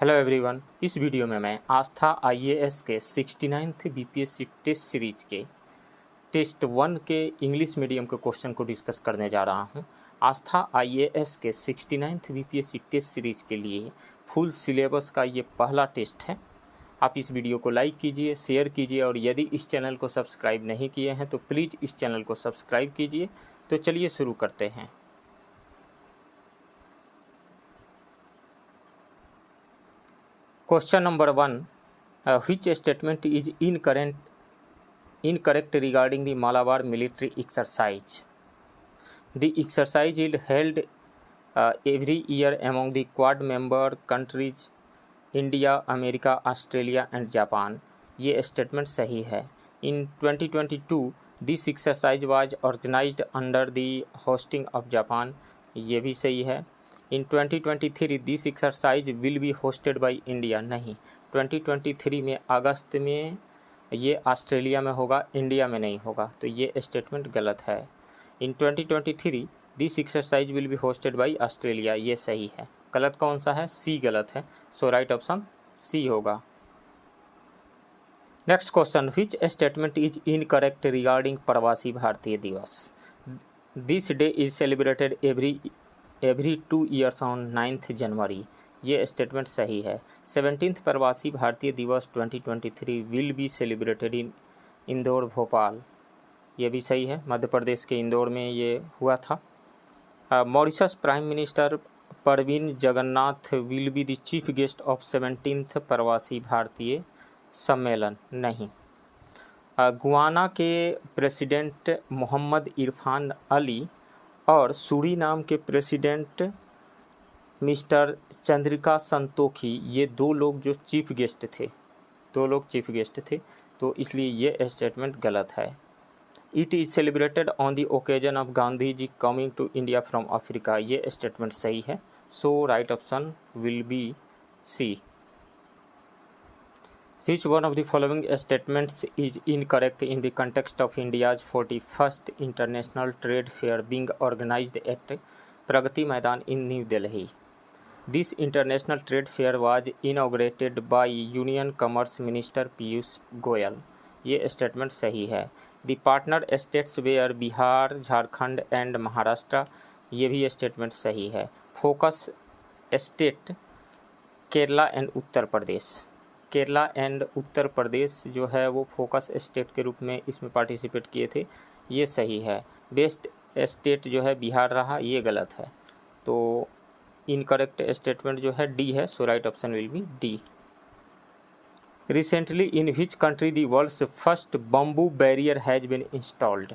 Hello everyone. इस video में मैं आस्था आईएएस के 69th बीपीएससी टेस्ट सीरीज के टेस्ट 1 के इंग्लिश मीडियम के क्वेश्चन को डिस्कस करने जा रहा हूं। आस्था आईएएस के 69th बीपीएससी टेस्ट सीरीज के लिए फुल सिलेबस का ये पहला टेस्ट है। आप इस वीडियो को लाइक कीजिए, शेयर कीजिए और यदि इस चैनल को सब्सक्राइब नहीं किए हैं तो प्लीज़ इस चैनल को सब्सक्राइब कीजिए। तो चलिए शुरू करते हैं। Question number 1, which statement is incorrect regarding the Malabar military exercise? The exercise is held every year among the Quad member countries India, America, Australia and Japan. ये स्टेटमेंट सही है। In 2022 this exercise was organized under the hosting of Japan. ये भी सही है। In 2023 this exercise will be hosted by India. नहीं, 2023 में अगस्त में ये ऑस्ट्रेलिया में होगा, इंडिया में नहीं होगा, तो ये स्टेटमेंट गलत है। इन 2023 this exercise will be hosted by Australia, ये सही है। गलत कौन सा है? सी गलत है, सो राइट ऑप्शन सी होगा। Next question, which statement is incorrect regarding प्रवासी भारतीय दिवस? This day is celebrated every 2 years on 9th जनवरी। ये स्टेटमेंट सही है। 17th प्रवासी भारतीय दिवस 2023 will be celebrated in Indore Bhopal, ये भी सही है। मध्य प्रदेश के इंदौर में ये हुआ था। Mauritius prime minister Pravind Jugnauth will be the chief guest of 17th Pravasi भारतीय सम्मेलन, नहीं। गुआना के प्रेसिडेंट मोहम्मद इरफान अली और सूरीनाम के प्रेसिडेंट मिस्टर चंद्रिका संतोखी, ये दो लोग जो चीफ गेस्ट थे, तो इसलिए ये स्टेटमेंट गलत है। It is celebrated on the occasion of Gandhi ji coming to India from Africa, ये स्टेटमेंट सही है। So right option will be C. Which one of the following statements is incorrect in the context of India's 41st International Trade Fair being organized at Pragati Maidan in New Delhi? This international trade fair was inaugurated by Union Commerce Minister Piyush Goyal. ये statement सही है। The partner states were Bihar, Jharkhand and Maharashtra, ये भी statement सही है। Focus state Kerala and Uttar Pradesh, Kerala and Uttar Pradesh जो है वो फोकस स्टेट के रूप में इसमें पार्टिसिपेट किए थे, ये सही है। बेस्ट स्टेट जो है बिहार रहा, ये गलत है। तो इनकरेक्ट स्टेटमेंट जो है डी है, so right option will be D. Recently in which country the world's first bamboo barrier has been installed?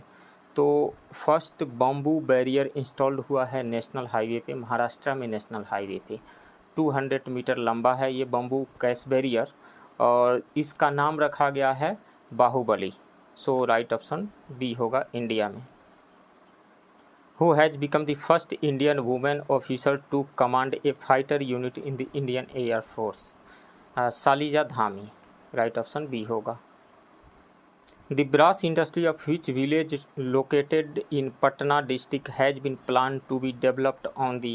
तो फर्स्ट बम्बू बैरियर इंस्टॉल्ड हुआ है नेशनल हाईवे पे, महाराष्ट्र में नेशनल हाईवे पे। 200 मीटर लंबा है ये बम्बू कैश बैरियर और इसका नाम रखा गया है बाहुबली, सो राइट ऑप्शन बी होगा इंडिया में। Who has become the first Indian woman officer to command a fighter unit in the Indian Air Force? Shaliza Dhami, right option B होगा। The brass industry of which village located in Patna district has been planned to be developed on the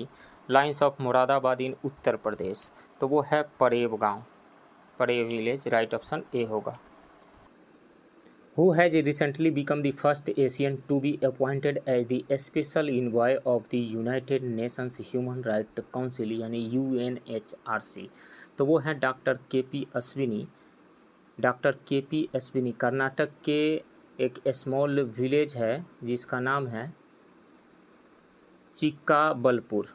lines of Moradabad in Uttar Pradesh? तो वो है परेव गांव, परेव village, right option A होगा। Who has recently become the first Asian to be appointed as the special envoy of the United Nations Human Rights Council यानी UNHRC? तो वो है doctor KP. Ashwini. Doctor KP. Ashwini Karnataka के एक स्मॉल विलेज है जिसका नाम है चिक्काबलपुर,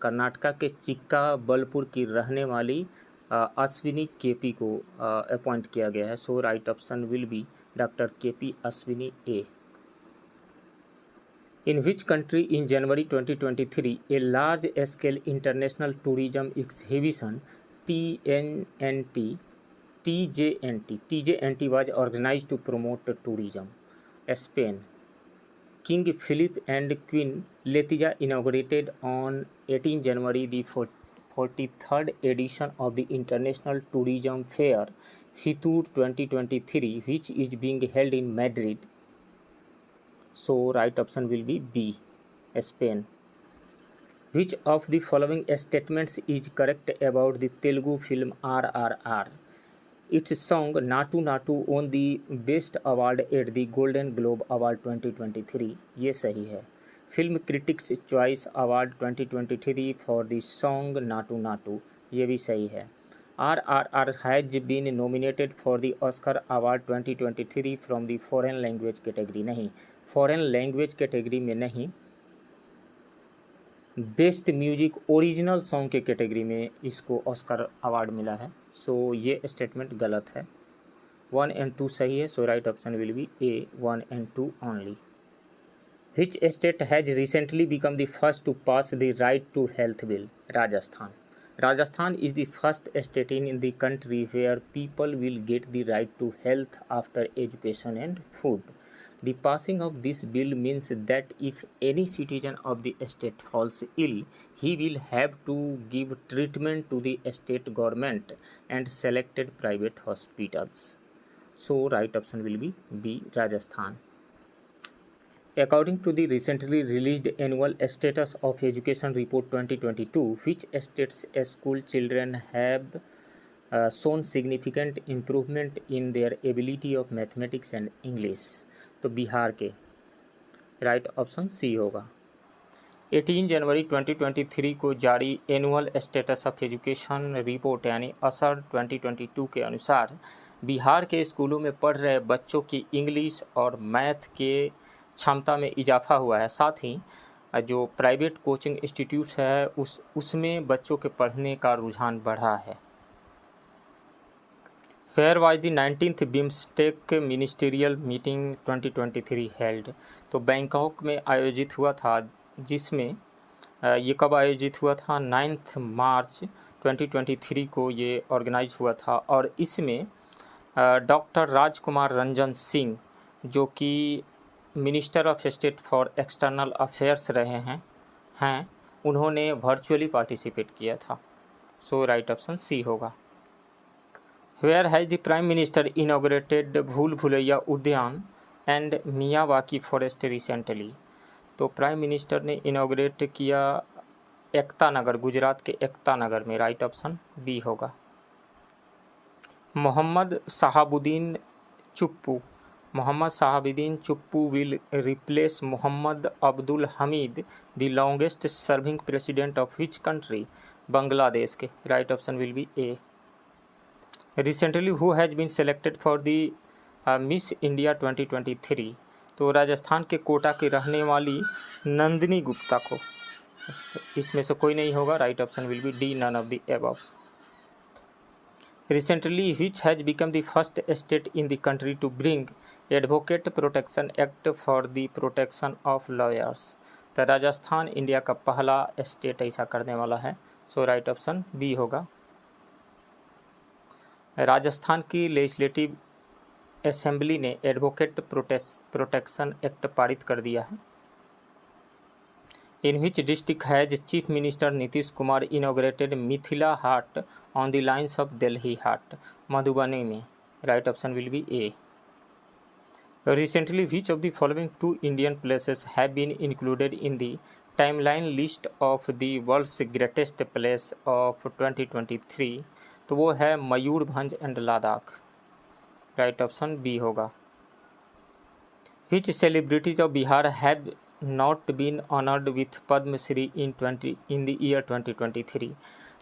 कर्नाटका के चिक्काबलपुर की रहने वाली अश्विनी केपी को अपॉइंट किया गया है। So right option will be doctor KP Ashwini A. In which country in January 2023 a large scale international tourism exhibition TJNT was organized to promote tourism? Spain. King Philip and Queen Letizia inaugurated on 18 January the 43rd edition of the International Tourism Fair Fitur 2023, which is being held in Madrid. So right option will be B, Spain. Which of the following statements is correct about the Telugu film RRR? Its song Naatu Naatu won the best award at the golden globe award 2023, ये सही है। Film critics choice award 2023 for the song Naatu Naatu, ये भी सही है। RRR has been nominated for the Oscar award 2023 from the foreign language category, नहीं, foreign language category में नहीं, बेस्ट म्यूजिक ओरिजिनल सॉन्ग के कैटेगरी में इसको ऑस्कर अवार्ड मिला है। सो ये स्टेटमेंट गलत है। 1 and 2 सही है, so right option will be A, 1 and 2 only. Which state has recently become the first to pass the right to health bill? Rajasthan. Rajasthan is the first state in the country where people will get the right to health after education and food. The passing of this bill means that if any citizen of the state falls ill, he will have to give treatment to the state government and selected private hospitals. So, right option will be B, Rajasthan. According to the recently released Annual Status of Education Report 2022, which states' school children have shown significant improvement in their ability of mathematics and English? तो बिहार के, right option C होगा। 18 जनवरी 2023 को जारी annual status of education report यानी असर 2022 के अनुसार बिहार के स्कूलों में पढ़ रहे बच्चों की इंग्लिश और मैथ के क्षमता में इजाफा हुआ है। साथ ही जो प्राइवेट कोचिंग इंस्टीट्यूट है उसमें बच्चों के पढ़ने का रुझान बढ़ा है। Where was the 19th BIMSTEC ministerial meeting 2023 held? तो बैंकॉक में आयोजित हुआ था, जिसमें ये कब आयोजित हुआ था? 9 मार्च 2023 को ये ऑर्गेनाइज हुआ था और इसमें डॉक्टर राजकुमार रंजन सिंह जो कि minister of state for external affairs रहे हैं उन्होंने वर्चुअली पार्टिसिपेट किया था। सो राइट ऑप्शन सी होगा। Where has the Prime Minister inaugurated भूल भुलैया उद्यान एंड मियावाकी फॉरेस्ट रिसेंटली? तो प्राइम मिनिस्टर ने इनाग्रेट किया एकता नगर, गुजरात के एकता नगर में, राइट ऑप्शन बी होगा। Mohammed Shahabuddin Chuppu will replace Mohammed Abdul Hamid the longest serving president of which country? Bangladesh के, right option will be A. Recently who has been selected for the Miss India 2023? तो राजस्थान के कोटा की रहने वाली नंदिनी गुप्ता को, इसमें से कोई नहीं होगा, right option will be D, none of the above. Recently which has become the first state in the country to bring advocate protection act for the protection of lawyers? तो राजस्थान इंडिया का पहला स्टेट ऐसा करने वाला है। So right option B होगा। राजस्थान की legislative assembly ने एडवोकेट प्रोटेक्शन एक्ट पारित कर दिया है। In which district has chief minister Nitish Kumar inaugurated Mithila Haat on the lines of Delhi Haat? Madhubani में, right option will be A. Recently which of the following 2 Indian places have been included in the timeline list of the world's greatest place of 2023? तो वो है Mayurbhanj and Ladakh, right option B होगा। विच celebrities of Bihar have not been honoured with Padma Shri in the year 2023?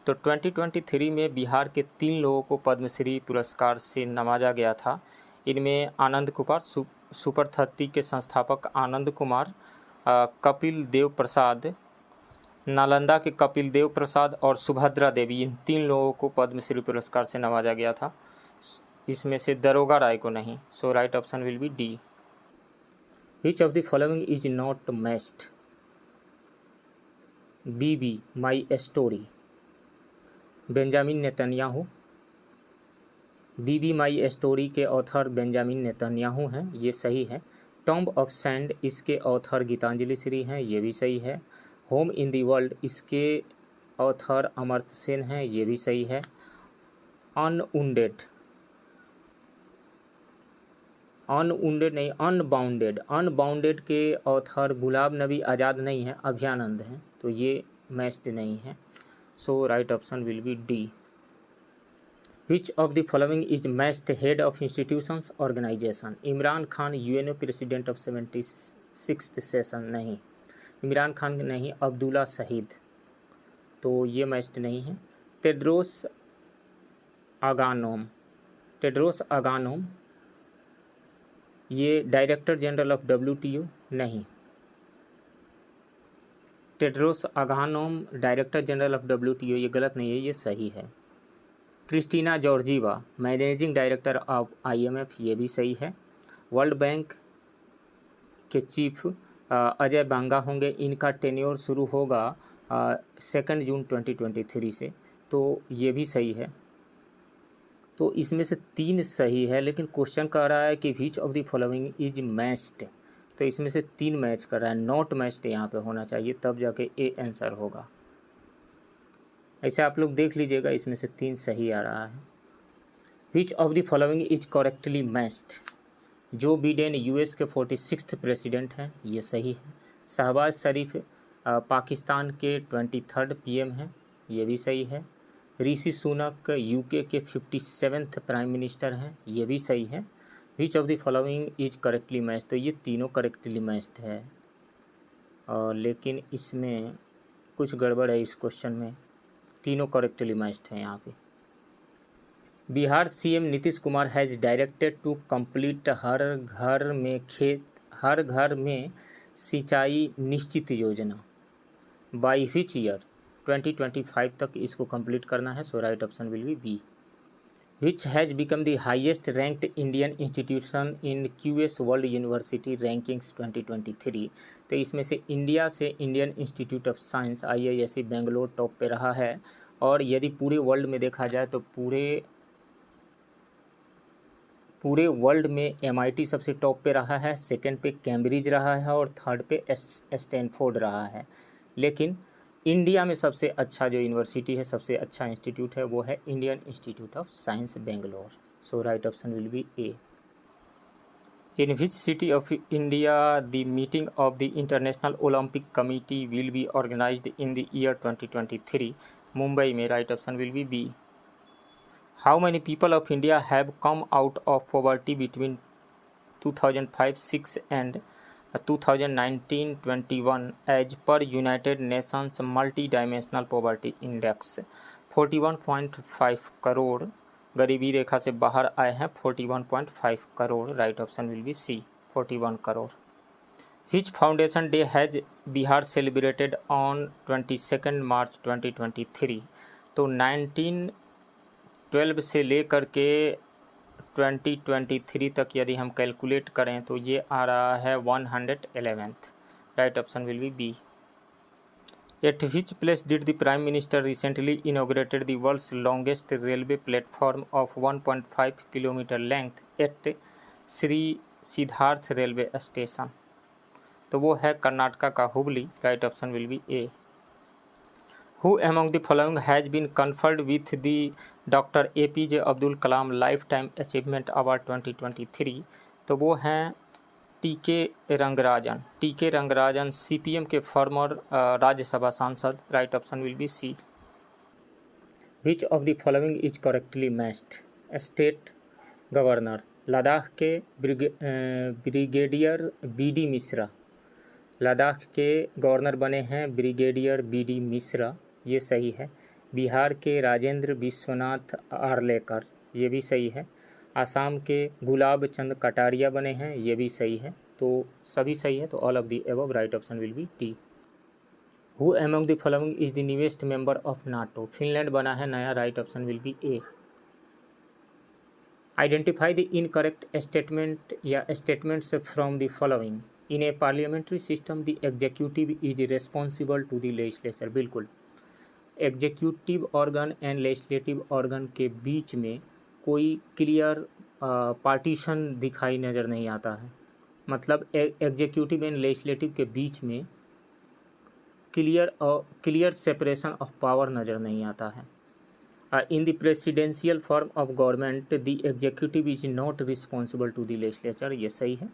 तो 2023 में बिहार के 3 लोगों को पद्मश्री पुरस्कार से नवाजा गया था। इनमें आनंद कुमार, सुपर 30 के संस्थापक आनंद कुमार, कपिल देव प्रसाद, नालंदा के कपिल देव प्रसाद और सुभद्रा देवी, इन 3 लोगों को पद्मश्री पुरस्कार से नवाजा गया था। इसमें से दरोगा राय को नहीं। So right option will be D. Which of the following is not matched? B my story, Benjamin Netanyahu. B my story के ऑथर बेंजामिन नेतन्याहू हैं, ये सही है। टॉम्ब ऑफ सैंड, इसके ऑथर गीतांजलि श्री हैं, ये भी सही है। होम इन दी वर्ल्ड, इसके ऑथर अमर्त्य सेन हैं, ये भी सही है। अनबाउंडेड के ऑथर गुलाब नबी आज़ाद नहीं हैं, अभयानंद हैं, तो ये मैच्ड नहीं है, so right option will be D. Which of the following is matched head of institutions organisation? Imran Khan UNO president of 76th session, नहीं। इमरान खान नहीं, अब्दुल्ला शहीद, तो ये मैच्ड नहीं है। टेड्रोस अगानोम ये डायरेक्टर जनरल ऑफ WTO, नहीं। Tedros Adhanom director general of WTO, ये गलत नहीं है, ये सही है। Kristalina Georgieva managing director of IMF, ये भी सही है। वर्ल्ड बैंक के चीफ अजय बांगा होंगे, इनका टेन्योर शुरू होगा 2 जून 2023 से, तो ये भी सही है। तो इसमें से 3 सही है, लेकिन क्वेश्चन कह रहा है कि विच of the following is matched, तो इसमें से 3 मैच कर रहा है, नॉट मैच्ड यहाँ पे होना चाहिए, तब जाके ए आंसर होगा। ऐसे आप लोग देख लीजिएगा, इसमें से 3 सही आ रहा है। विच of the following is correctly matched? Joe Biden US के 46th प्रेसिडेंट हैं, ये सही है। शहबाज शरीफ पाकिस्तान के 23rd PM हैं, ये भी सही है। ऋषि सुनक UK के 57th प्राइम मिनिस्टर हैं, ये भी सही है। विच of the following is correctly matched? तो ये तीनों करेक्टली मैच्ड है, लेकिन इसमें कुछ गड़बड़ है इस क्वेश्चन में, तीनों करेक्टली मैच्ड हैं यहाँ पे। Bihar CM Nitish Kumar has directed to complete हर घर में सिंचाई निश्चित योजना बाई विच ईयर? 2025 तक इसको कंप्लीट करना है, so right option will be B. Which has become the highest ranked Indian institution in QS world university rankings 2023? तो इसमें से इंडिया से Indian institute of science IISc Bangalore top पे रहा है, और यदि पूरे वर्ल्ड में देखा जाए तो पूरे वर्ल्ड में MIT सबसे टॉप पे रहा है, सेकंड पे कैम्ब्रिज रहा है, और थर्ड पे स्टैनफोर्ड रहा है। लेकिन इंडिया में सबसे अच्छा जो यूनिवर्सिटी है, सबसे अच्छा इंस्टीट्यूट है, वो है Indian institute of science Bangalore, so right option will be A. In which city of India the meeting of the international Olympic committee will be organised in the year 2023? Mumbai में, right option will be B. How many people of India have come out of poverty between 2005-06 and 2019-21 as per United Nations Multidimensional Poverty Index? 41.5 crore गरीबी रेखा से बाहर आए हैं, 41.5 crore, right option will be C, 41 crore. Which Foundation Day has Bihar celebrated on 22 March 2023? तो 1912 से लेकर के 2023 तक यदि हम कैलकुलेट करें तो ये आ रहा है 111th, right option will be B. At which place did the prime minister recently inaugurated the world's longest railway platform of 1.5 kilometre length at Shri Siddharth railway station? तो वो है कर्नाटका का Hubli, right option will be A. Who among the following has been conferred with the Dr. APJ Abdul Kalam lifetime achievement award 2023? तो वो हैं T K Rangarajan CPM के former Rajya Sabha सांसद, right option will be C. Which of the following is correctly matched? State governor Ladakh के brigadier BD Mishra, Ladakh के governor बने हैं brigadier BD Mishra, ये सही है। बिहार के राजेंद्र विश्वनाथ आर्लेकर, ये भी सही है। आसाम के गुलाब चंद कटारिया बने हैं, ये भी सही है। तो सभी सही है, तो all of the above, right option will be D. Who among the following is the newest member of NATO? Finland बना है नया, right option will be A. Identify the incorrect statement या statements from the following. In a parliamentary system the executive is responsible to the legislature. बिल्कुल, executive organ and legislative organ के बीच में कोई clear partition दिखाई नज़र नहीं आता है। मतलब एग्जीक्यूटिव एंड लेजिस्लेटिव के बीच में क्लियर सेपरेशन ऑफ पावर नज़र नहीं आता है। In the presidential form of government the executive is not responsible to the legislature, ये सही है।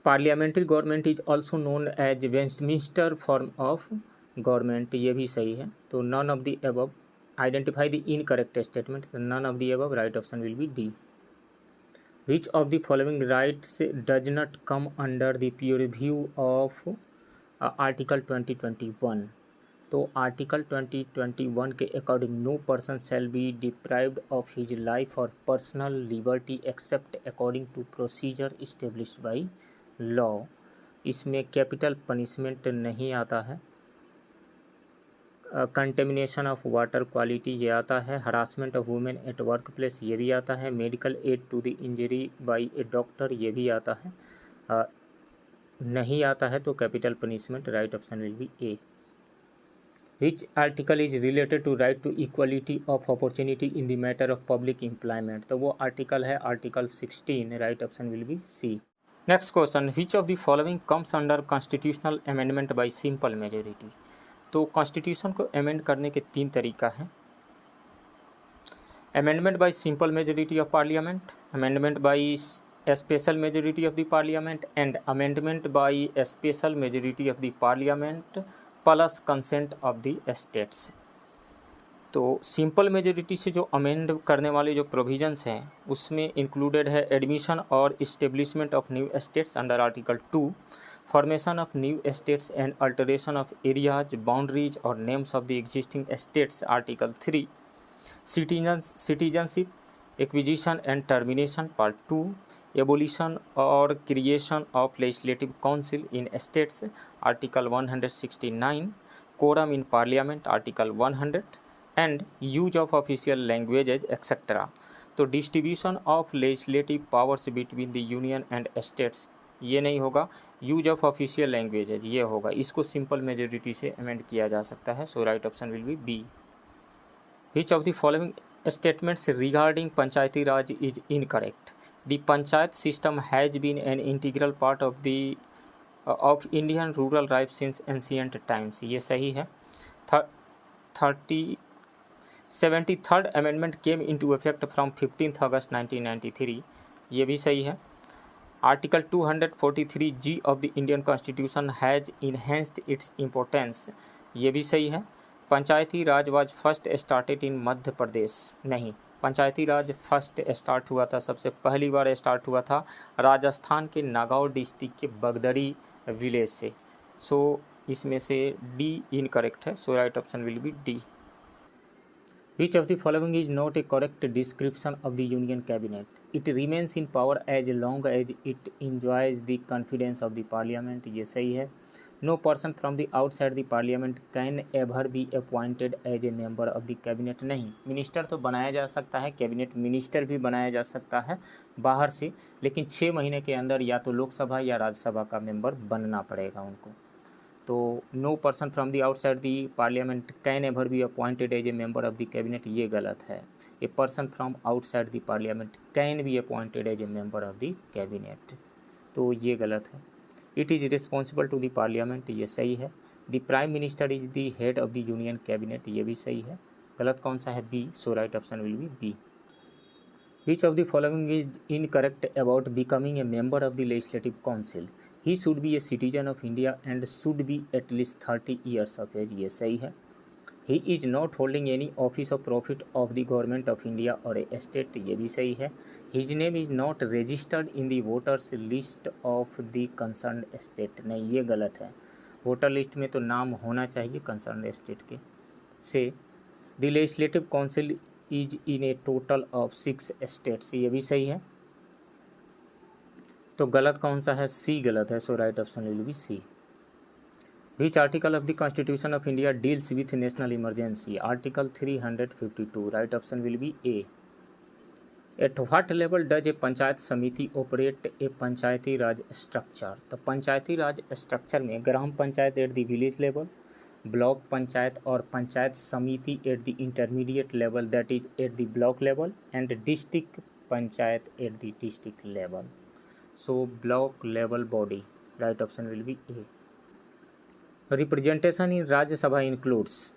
Parliamentary government is also known as Westminster form of government, ये भी सही है। तो none of the above, identify the incorrect statement, तो none of the above, right option will be D. Which of the following rights does not come under the purview of article 2021, तो article 2021 के according no person shall be deprived of his life और personal liberty except according to procedure established by law. इसमें capital punishment नहीं आता है। Contamination of water quality ये आता है। Harassment of women at work place ये भी आता है। Medical aid to the injury by a doctor ये भी आता है। नहीं आता है तो capital punishment, right option will be A. Which article is related to right to equality of opportunity in the matter of public employment, तो वो आर्टिकल है article 16, right option will be C. Next question, which of the following comes under constitutional amendment by simple majority, तो constitution को amend करने के 3 तरीका हैं। Amendment by simple majority of parliament, amendment by special majority of the parliament and amendment by special majority of the parliament plus consent of the states. तो simple majority से जो amend करने वाले जो प्रोविजंस हैं उसमें इंक्लूडेड है admission और establishment of new states under article 2, formation of new states and alteration of areas, boundaries और names of the existing states article 3, citizenship, acquisition and termination part 2, abolition और creation of legislative council in states article 169, quorum in parliament article 100 and use of official languages etcetera. तो distribution of legislative powers between the union and states ये नहीं होगा, use of official languages ये होगा। इसको simple majority से amend किया जा सकता है, so right option will be B. Which of the following statements regarding Panchayati Raj is incorrect, the panchayat system has been an integral part of Indian rural life since ancient times, ये सही है। 73rd amendment came into effect from 15 August 1993, ये भी सही है। Article 243G of the Indian constitution has enhanced its importance, ये भी सही है। Panchayati Raj was first started in Madhya Pradesh, नहीं, पंचायती राज फर्स्ट स्टार्ट हुआ था, सबसे पहली बार स्टार्ट हुआ था राजस्थान के नागौर डिस्ट्रिक्ट के बगदरी विलेज से। सो इसमें से डी इनकरेक्ट है, so right option will be D. Which of the following is not a correct description of the Union Cabinet? It remains in power as long as it enjoys the confidence of the Parliament, ये सही है। No person from the outside the Parliament can ever be appointed as a member of the Cabinet, नहीं, minister तो बनाया जा सकता है, cabinet minister भी बनाया जा सकता है बाहर से, लेकिन 6 महीने के अंदर या तो लोकसभा या राज्यसभा का मेंबर बनना पड़ेगा उनको। तो no person from the outside the parliament can ever be appointed as a member of the cabinet, ये गलत है। A person from outside the parliament can be appointed as a member of the cabinet, तो ये गलत है। It is responsible to the parliament, ये सही है। The prime minister is the head of the union cabinet, ये भी सही है। गलत कौन सा है? B, so right option will be B. Which of the following is incorrect about becoming a member of the Legislative Council? He should be a citizen of India and should be at least 30 years of age, ये सही है। He is not holding any office of profit of the government of India or a state, ये भी सही है। His name is not registered in the voters list of the concerned state, नहीं, ये गलत है। वोटर लिस्ट में तो नाम होना चाहिए कंसर्न स्टेट के से। The legislative council is in A total of 6 states, ये भी सही है। तो गलत कौन सा है? सी गलत है, so right option will be C. Which article of the constitution of India deals with national emergency? Article 352, right option will be A. At what level does a panchayat samiti operate A Panchayati Raj structure? तो पंचायती Raj structure में gram panchayat at the village level, block panchayat और panchayat samiti at the intermediate level, that is at the block level, and district panchayat at the district level. So block level body, right option will be A. Representation in Rajya Sabha includes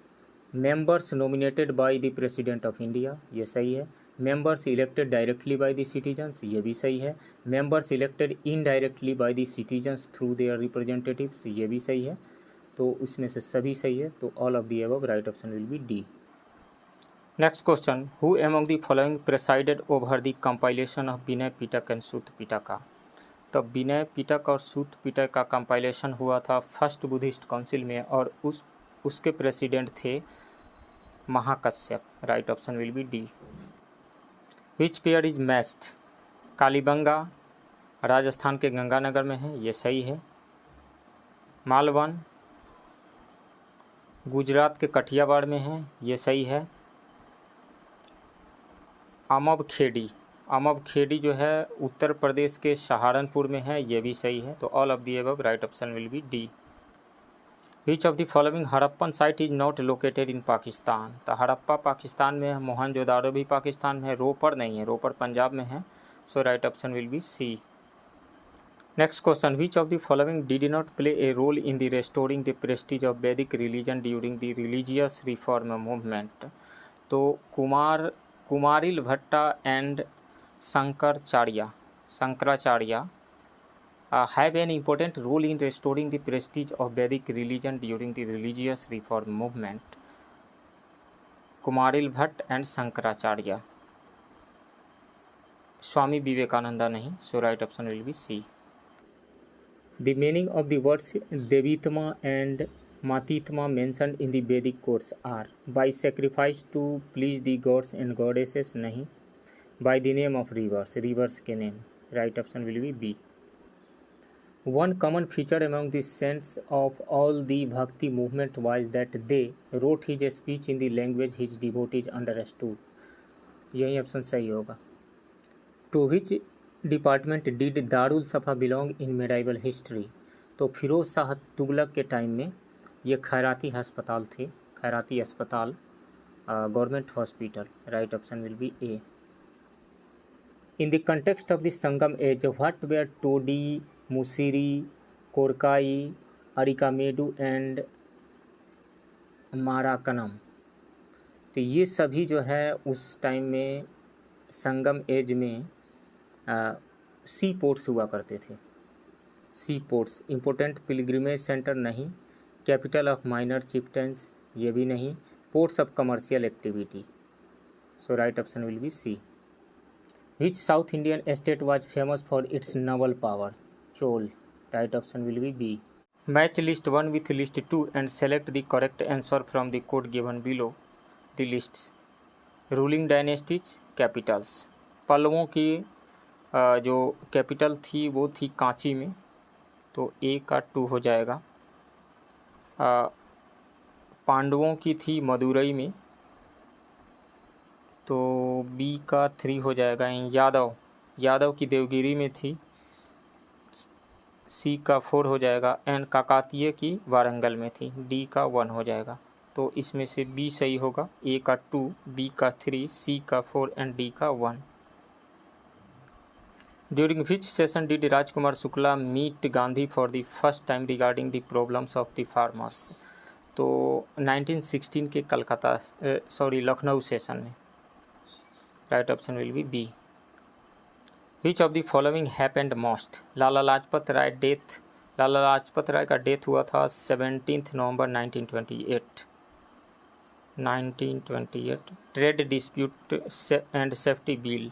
members nominated by the president of India, ये सही है। Members elected directly by the citizens, ये भी सही है। Members elected indirectly by the citizens through their representatives, ये भी सही है। तो उसमें से सभी सही है, तो all of the above, right option will be D. Next question, who among the following presided over the compilation of Vinaya Pitaka and Sutta Pitaka. तो विनय पिटक और सूत पिटक का कंपाइलेशन हुआ था फर्स्ट बुद्धिस्ट काउंसिल में, और उसके प्रेसिडेंट थे Mahakashyap, right option will be D. Which pair is matched, Kalibangan Rajasthan के गंगानगर में है, ये सही है। मालवन गुजरात के कठियावाड़ में है, ये सही है। अमब खेड़ी जो है उत्तर प्रदेश के सहारनपुर में है, ये भी सही है। तो all of the above, right option will be D. Which of the following Harappan site is not located in Pakistan. तो हड़प्पा पाकिस्तान में है, मोहनजोदाड़ो भी पाकिस्तान में है, रोपड़ नहीं है, रोपड़ पंजाब में है। So right option will be C. Next question, which of the following did not play a role in the restoring the prestige of Vedic religion during the religious reform movement. तो Kumarila Bhatta and Shankaracharya have an important role in restoring the prestige of Vedic religion during the religious reform movement. Kumarila Bhatta and Shankaracharya, Swami Vivekananda नहीं। So right option will be C. The meaning of the words देवीत्मा and मातीत्मा mentioned in the Vedic codes are by sacrifice to please the gods and goddesses नहीं, by the name of rivers के name, right option will be B. One common feature among the saints of all the Bhakti movement was that they wrote his speech in the language his devotees understood. यही option सही होगा। To which department did Darul सफ़ा belong in medieval history? तो फिरोज शाह तुगलक के time में ये खैराती अस्पताल थे, खैराती अस्पताल government hospital, right option will be A. In the context of the Sangam age, what were Todi, Musiri, Korkai, Arikamedu and माराकनम। तो ये सभी जो है उस टाइम में संगम एज में सी पोर्ट्स हुआ करते थे। Sea ports important pilgrimage centre नहीं, कैपिटल ऑफ माइनर चिफ्टेंस ये भी नहीं, ports of commercial activity. So right option will be C. Which South Indian state was famous for its naval power? Chol. Right option will be B. Match list 1 with list 2 and select the correct answer from the code given below the lists. Ruling dynasties, capitals. पल्लवों की जो capital थी वो थी कांची में, तो A का 2 हो जाएगा। पांडवों की थी मदुरई में, तो बी का 3 हो जाएगा। यादव की देवगिरी में थी, सी का 4 हो जाएगा। एंड काकातीय की वारंगल में थी, डी का 1 हो जाएगा। तो इसमें से बी सही होगा, ए का 2, बी का 3, सी का 4 एंड डी का 1। During which session did Rajkumar Shukla meet Gandhi for the first time regarding the problems of the farmers. तो 1916 के लखनऊ सेशन में, right option will be B. Which of the following happened most. Lala Lajpat Rai का डेथ हुआ था 17 नवंबर 1928। Trade dispute and safety bill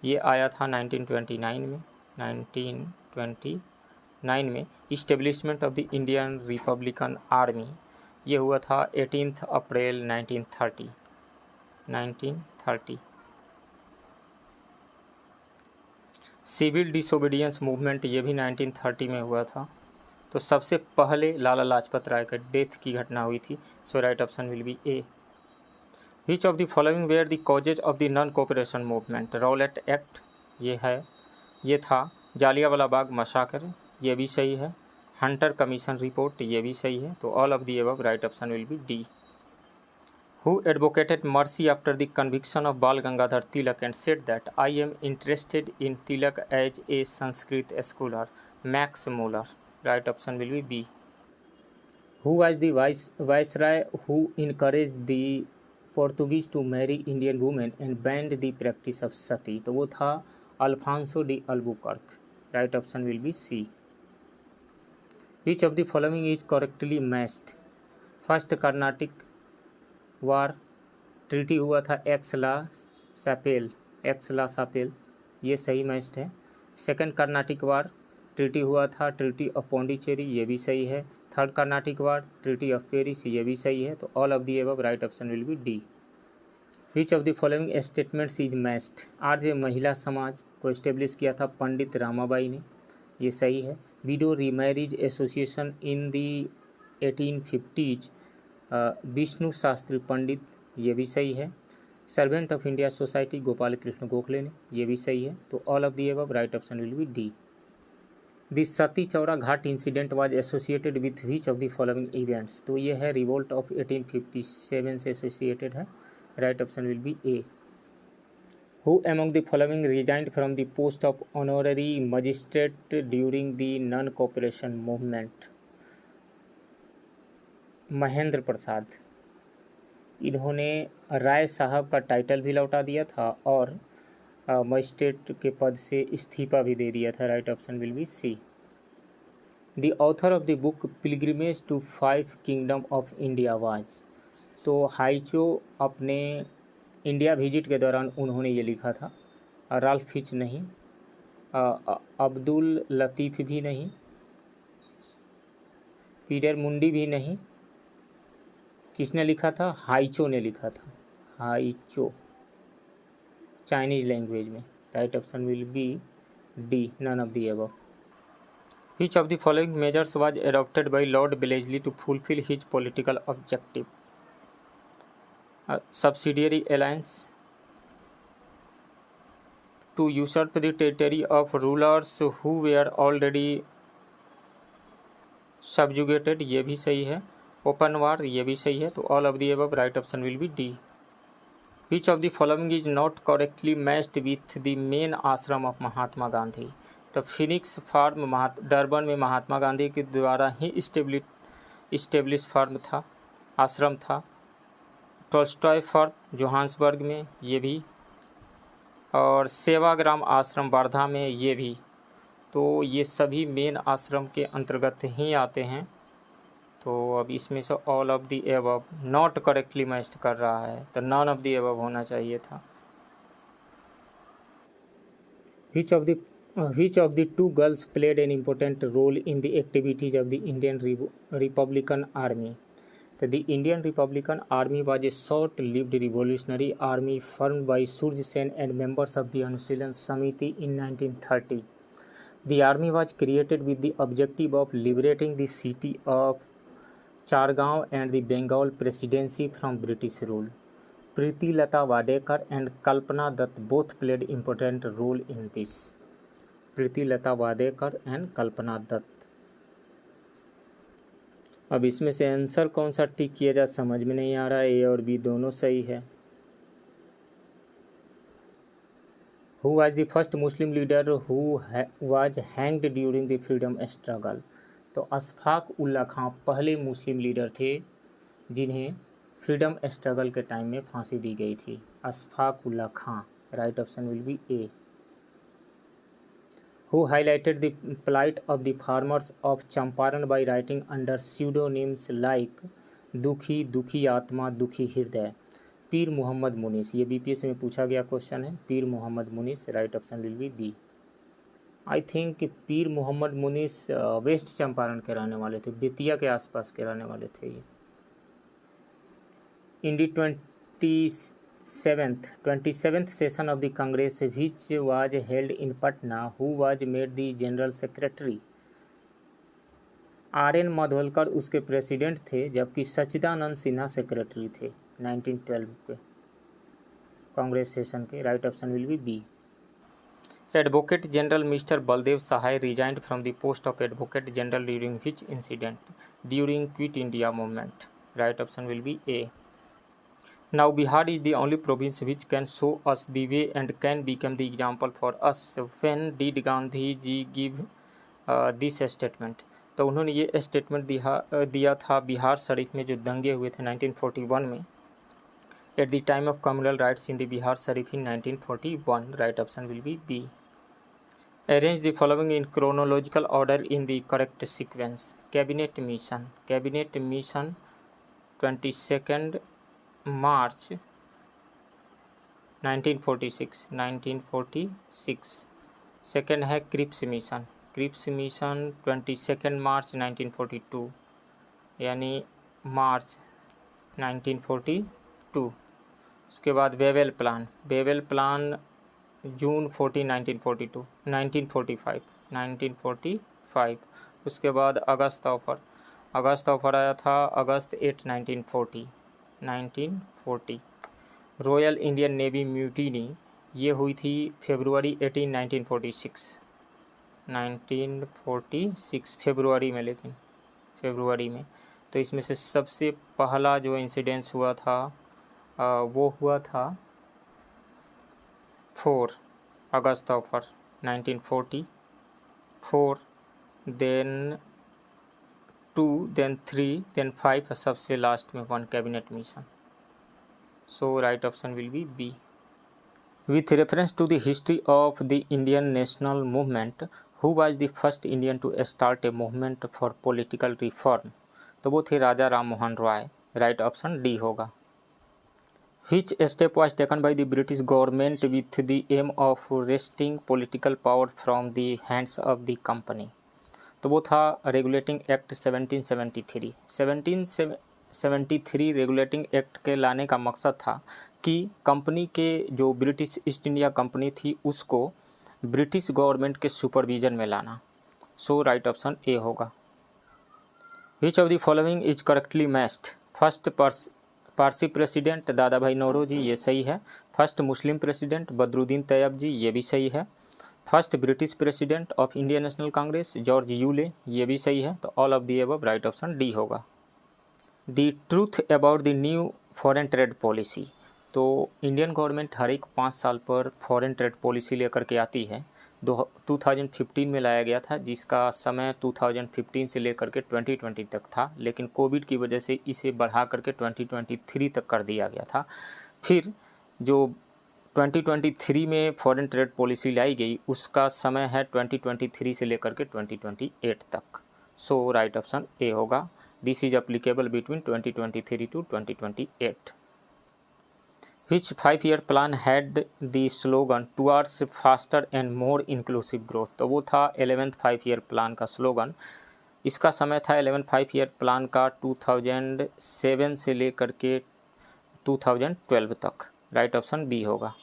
ये आया था 1929 में। Establishment of the Indian Republican Army ये हुआ था 18 अप्रैल 1930। सिविल डिसोबीडियंस मूवमेंट ये भी 1930 में हुआ था। तो सबसे पहले लाला लाजपत राय का डेथ की घटना हुई थी। So right option will be A. Which of the following were the causes of the non cooperation movement. Rowlatt Act ये था। जालियांवाला बाग मसाकर ये भी सही है। हंटर कमीशन रिपोर्ट ये भी सही है। तो all of the above, right option will be D. Who advocated mercy after the conviction of Bal Gangadhar Tilak and said that I am interested in Tilak as a Sanskrit scholar? Max Muller. Right option will be B. Who was the viceroy who encouraged the Portuguese to marry Indian women and banned the practice of sati? तो वो था Alfonso de Albuquerque. Right option will be C. Which of the following is correctly matched? First Carnatic war treaty हुआ था एक्सला सापेल, ये सही matched है। Second Carnatic war treaty हुआ था ट्रीटी ऑफ पौंडीचेरी, ये भी सही है। Third Carnatic war treaty of Paris, ये भी सही है। तो all of the above, right option will be D. Which of the following statements is matched? Arya Mahila Samaj को इस्टेब्लिश किया था पंडित रामाबाई ने, ये सही है। Window remarriage association in the 1850s Vishnu Shastri पंडित, ये भी सही है। Servant of India society Gopal Krishna Gokhale ने, ये भी सही है। तो all of the above, right option will be D. The Sati Chaura Ghat incident was associated with which of the following events? तो ये है रिवोल्ट ऑफ 1857 से एसोसिएटेड है। Right option will be A. Who among the following resigned from the post of honorary magistrate during the non cooperation movement? Mahendra Prasad. इन्होंने राय साहब का title भी लौटा दिया था और मजिस्ट्रेट के पद से इस्तीफा भी दे दिया था। Right option will be C. The author of the book pilgrimage to 5 kingdom of India was? तो हाइचो अपने इंडिया विजिट के दौरान उन्होंने ये लिखा था। राल्फ फिच नहीं, अब्दुल लतीफ़ भी नहीं, पीटर मुंडी भी नहीं। किसने लिखा था? हाइचो ने लिखा था। हाइचो, चाइनीज लैंग्वेज में। Right option will be D, none of the above. Which of the following measures was adopted by Lord Wellesley to fulfil his political objective? Subsidiary alliance, to usurp the territory of rulers who were already subjugated, ये भी सही है। Open वार, ये भी सही है। तो all of the above, right option will be D. Which of the following is not correctly matched with the main आश्रम ऑफ महात्मा गांधी? तो फिनिक्स फार्म डरबन में महात्मा गांधी के द्वारा ही इस्टेब्लिश फार्म था, आश्रम था। टोल्स्टॉय फार्म जोहान्सबर्ग में, ये भी। और सेवाग्राम आश्रम वर्धा में, ये भी। तो ये सभी मेन आश्रम के अंतर्गत ही आते हैं। तो अब इसमें से all of the above not correctly matched कर रहा है, तो नॉन ऑफ दी एबव होना चाहिए था। Which of the two girls played an important role in the activities of the Indian Republican Army? तो the Indian Republican Army was a short lived revolutionary army formed by Surya Sen and members of the Anushilan Samiti in 1930. The army was created with the objective of liberating the city of Chargaon and the Bengal Presidency from British rule. Preeti Lata Wadekar and Kalpana Dutt both played important role in this. Preeti Lata Wadekar and Kalpana Dutt. अब इसमें से answer कौन सा टिक किया जा समझ में नहीं आ रहा है। ए और बी दोनों सही है। Who was the first Muslim leader who was hanged during the freedom struggle? तो अशफाक उल्ला खां पहले मुस्लिम लीडर थे जिन्हें फ्रीडम स्ट्रगल के टाइम में फांसी दी गई थी। Ashfaq Ulla Khan, right option will be A. Who highlighted the plight of the farmers of Champaran by writing under pseudonyms like दुखी, दुखी आत्मा, दुखी हृदय? पीर मोहम्मद मुनीस, ये बीपीएस में पूछा गया क्वेश्चन है। Pir Mohammad Munis, right option will be B. I think Pir Mohammad मुनीस waste Champaran के रहने वाले थे, बेतिया के आसपास के रहने वाले थे ये। इन दी 27th session of the Congress which was held in Patna, who was made the general secretary? RN माधवलकर उसके प्रेसिडेंट थे, जबकि सच्चिदानंद सिन्हा सेक्रेटरी थे 1912 के कांग्रेस सेशन के। Right option will be B. Advocate general mister Baldev Sahay resigned from the post of advocate general during which incident? During quit India movement. Right option will be A. Now Bihar is the only province which can show us the way and can become the example for us. When did Gandhi ji give this statement? तो उन्होंने ये statement दिया था बिहार शरीफ में जो दंगे हुए थे 1941 में। at the time of communal rights in the Bihar Sharif in 1941. Right option will be B. Arrange the following in chronological order in the correct sequence. Cabinet mission 22nd March 1946. Second है Cripps mission 22nd मार्च 1942 यानी मार्च 1942। उसके बाद Wavell plan जून 14 1945। उसके बाद अगस्त offer आया था अगस्त 8 1940। Royal Indian navy mutiny ये हुई थी फरवरी 18 1946 फरवरी में, लेकिन फरवरी में। तो इसमें से सबसे पहला जो इंसिडेंस हुआ था वो हुआ था 4 August of 1944, then 2, then 3, then 5, सबसे लास्ट में 1 cabinet mission. So right option will be B. With reference to the history of the Indian national movement, who was the first Indian to start a movement for political reform? तो वो थे Raja Ram Mohan Roy. Right option D होगा। Which step was taken by the British government with the aim of wresting political power from the hands of the company? तो वो था regulating act 1773 regulating act के लाने का मकसद था कि कंपनी के जो ब्रिटिश ईस्ट इंडिया कंपनी थी उसको ब्रिटिश गवर्नमेंट के सुपरविजन में लाना। सो राइट ऑप्शन ए होगा। Which of the following is correctly matched? First Parsi president Dadabhai Naoroji, ये सही है। First Muslim president Badruddin Tyabji, ये भी सही है। First British president of Indian National Congress George Yule, ये भी सही है। तो all of the above right option D होगा। The truth about the new foreign trade policy, तो इंडियन गवर्नमेंट हर एक 5 साल पर फॉरेन ट्रेड पॉलिसी लेकर के आती है। 2015 में लाया गया था, जिसका समय 2015 से लेकर के 2020 तक था, लेकिन कोविड की वजह से इसे बढ़ा करके 2023 तक कर दिया गया था। फिर जो 2023 में फॉरेन ट्रेड पॉलिसी लाई गई उसका समय है 2023 से लेकर के 2028 तक। सो राइट ऑप्शन ए होगा। This is applicable between 2023 to 2028। Which 5-year plan had the slogan towards faster and more inclusive growth? तो वो था 11th 5-year plan का स्लोगन। इसका समय था 11th 5-year plan का 2007 से लेकर के 2012 तक। राइट ऑप्शन बी होगा।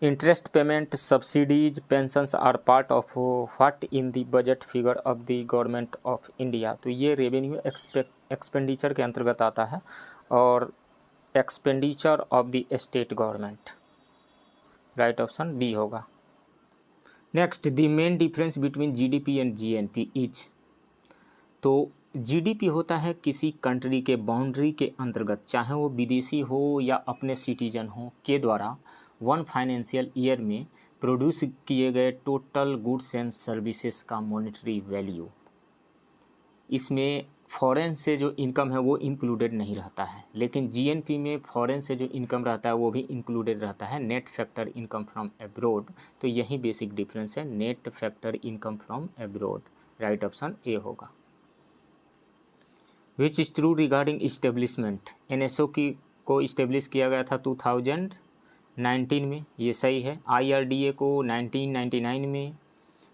Interest payment subsidies pensions are part of what in the budget figure of the government of India? तो ये रेवेन्यू एक्सपेंडिचर के अंतर्गत आता है और expenditure of the state government. Right option B होगा। Next, the main difference between GDP and GNP is? तो GDP होता है किसी कंट्री के बाउंड्री के अंतर्गत, चाहे वो विदेशी हो या अपने सिटीजन हो, के द्वारा 1 फाइनेंशियल ईयर में प्रोड्यूस किए गए टोटल गुड्स एंड सर्विसेज का मॉनेटरी वैल्यू। इसमें फॉरेन से जो इनकम है वो इंक्लूडेड नहीं रहता है, लेकिन जीएनपी में फॉरेन से जो इनकम रहता है वो भी इंक्लूडेड रहता है, net factor income from abroad. तो यही बेसिक डिफरेंस है, net factor income from abroad. Right option A होगा। Which is true regarding establishment? NSO को इस्टेब्लिश किया गया था 2019 में, ये सही है। आईआरडीए को 1999 में,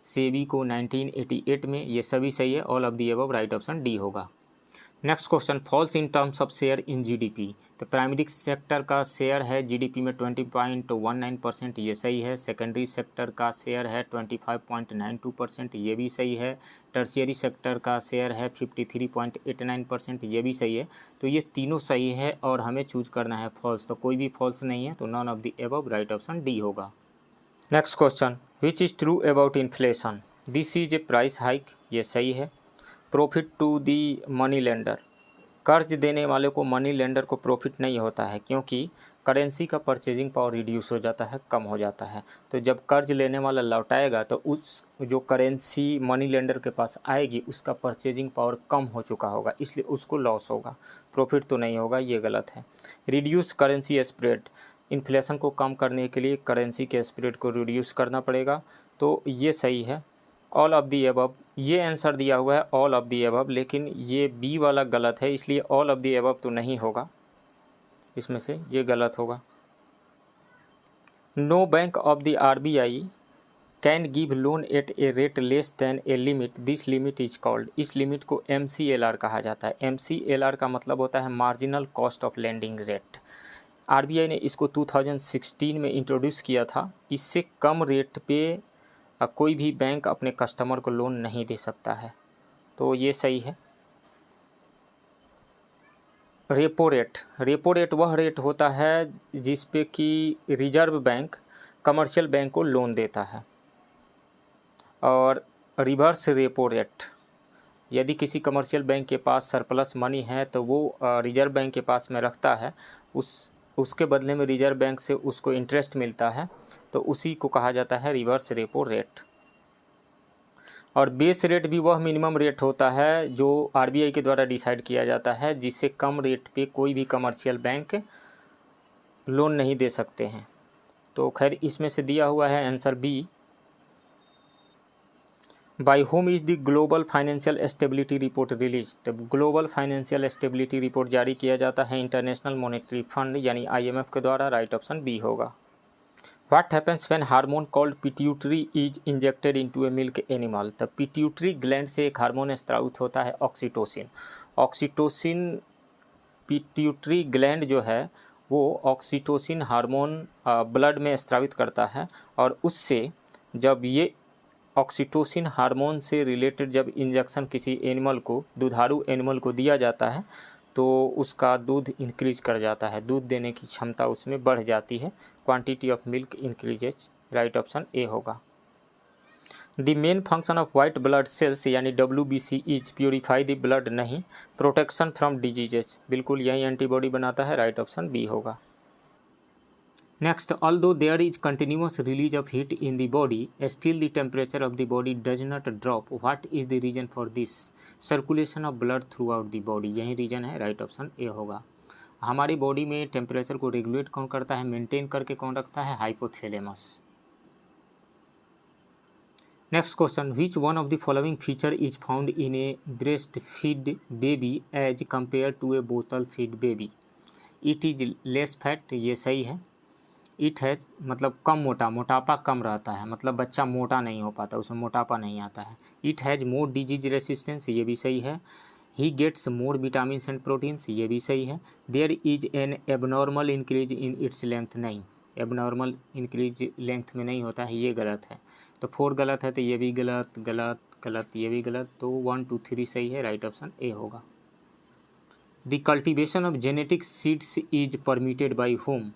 सेबी को 1988 में, ये सभी सही है। All of the above right option D होगा। Next question, false in terms of share in GDP. तो प्राइमरी सेक्टर का शेयर है जीडीपी में 20.19%, ये सही है। सेकेंडरी सेक्टर का शेयर है 25.92%, ये भी सही है। टर्शियरी सेक्टर का शेयर है 53.89%, ये भी सही है। तो ये तीनों सही है और हमें चूज करना है फॉल्स, तो कोई भी फॉल्स नहीं है, तो none of the above right option D होगा। Next question, which is true about inflation? This is a price hike, ये सही है। Profit to the money lender, कर्ज देने वाले को, मनी लेंडर को प्रॉफिट नहीं होता है, क्योंकि करेंसी का परचेजिंग पावर रिड्यूस हो जाता है, कम हो जाता है। तो जब कर्ज लेने वाला लौटाएगा तो उस जो करेंसी मनी लेंडर के पास आएगी उसका परचेजिंग पावर कम हो चुका होगा, इसलिए उसको लॉस होगा, प्रॉफिट तो नहीं होगा, ये गलत है। रिड्यूस करेंसी स्प्रेड, इन्फ्लेशन को कम करने के लिए करेंसी के स्प्रेड को रिड्यूस करना पड़ेगा, तो ये सही है। ऑल ऑफ दी अबव, ये आंसर दिया हुआ है ऑल ऑफ दी अबव, लेकिन ये बी वाला गलत है, इसलिए ऑल ऑफ दी अबव तो नहीं होगा, इसमें से ये गलत होगा। No bank of the RBI can give loan at a rate less than a limit, this limit is called, इस लिमिट को MCLR कहा जाता है। MCLR का मतलब होता है marginal cost of lending rate. RBI ने इसको 2016 में इंट्रोड्यूस किया था। इससे कम रेट पे कोई भी बैंक अपने कस्टमर को लोन नहीं दे सकता है, तो ये सही है। रेपो रेट, रेपो रेट वह रेट होता है जिस पे कि रिजर्व बैंक कमर्शियल बैंक को लोन देता है। और रिवर्स रेपो रेट, यदि किसी कमर्शियल बैंक के पास सरप्लस मनी है तो वो रिजर्व बैंक के पास में रखता है, उसके बदले में रिजर्व बैंक से उसको इंटरेस्ट मिलता है, तो उसी को कहा जाता है रिवर्स रेपो रेट। और बेस रेट भी वह मिनिमम रेट होता है जो RBI के द्वारा डिसाइड किया जाता है, जिससे कम रेट पे कोई भी कमर्शियल बैंक लोन नहीं दे सकते हैं। तो खैर इसमें से दिया हुआ है answer B. By whom is the global financial stability report release, तब ग्लोबल फाइनेंशियल स्टेबिलिटी रिपोर्ट जारी किया जाता है इंटरनेशनल मॉनेटरी फंड यानी IMF के द्वारा, राइट ऑप्शन बी होगा। What happens when hormone called pituitary is injected into a milk animal, तब पिट्यूटरी ग्लैंड से एक हार्मोन स्रावित होता है ऑक्सीटोसिन। ऑक्सीटोसिन, पिट्यूटरी ग्लैंड जो है वो ऑक्सीटोसिन हार्मोन ब्लड में स्रावित करता है, और उससे जब ये ऑक्सीटोसिन हार्मोन से रिलेटेड जब इंजेक्शन किसी एनिमल को, दुधारू एनिमल को दिया जाता है तो उसका दूध इंक्रीज कर जाता है, दूध देने की क्षमता उसमें बढ़ जाती है, quantity of milk increases, right option A होगा। The main function of white blood cells यानी WBC is purify the blood, नहीं, प्रोटेक्शन फ्रॉम डिजीजेज, बिल्कुल यही एंटीबॉडी बनाता है, राइट ऑप्शन बी होगा। Next, although there is continuous release of heat in the body still the temperature of the body does not drop, what is the reason for this, circulation of blood throughout the body, यही reason है, right option A होगा। हमारी body में temperature को regulate कौन करता है, maintain करके कौन रखता है, hypothalamus. Next question, which one of the following feature is found in a breast feed baby as compare to a बोतल feed baby, it is less fat, ये सही है। इट हैज मतलब कम मोटा, मोटापा कम रहता है, मतलब बच्चा मोटा नहीं हो पाता, उसमें मोटापा नहीं आता है। It has more disease resistance, ये भी सही है। He gets more vitamins and proteins, ये भी सही है। There is an abnormal increase in its length, नहीं, एबनॉर्मल इंक्रीज लेंथ में नहीं होता है, ये गलत है। तो 4 गलत है, तो ये भी गलत, गलत, गलत, ये भी गलत, तो 1 2 3 सही है, राइट ऑप्शन ए होगा। The cultivation of genetic seeds is permitted by whom,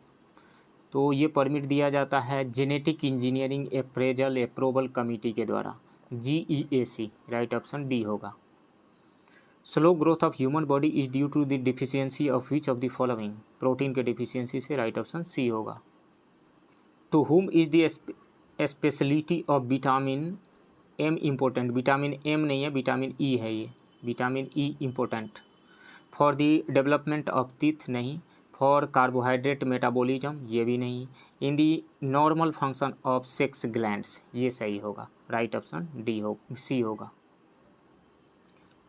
तो ये परमिट दिया जाता है genetic engineering appraisal approval committee के द्वारा, GEAC, राइट ऑप्शन बी होगा। Slow growth of human body is due to the deficiency of which of the following, protein के deficiency से, राइट ऑप्शन सी होगा। To whom is the speciality of vitamin M important, vitamin M नहीं है, vitamin E है, ये vitamin E important. For the development of teeth, नहीं। For carbohydrate metabolism, ये भी नहीं। In the normal function of sex glands, ये सही होगा, राइट ऑप्शन डी हो, सी होगा।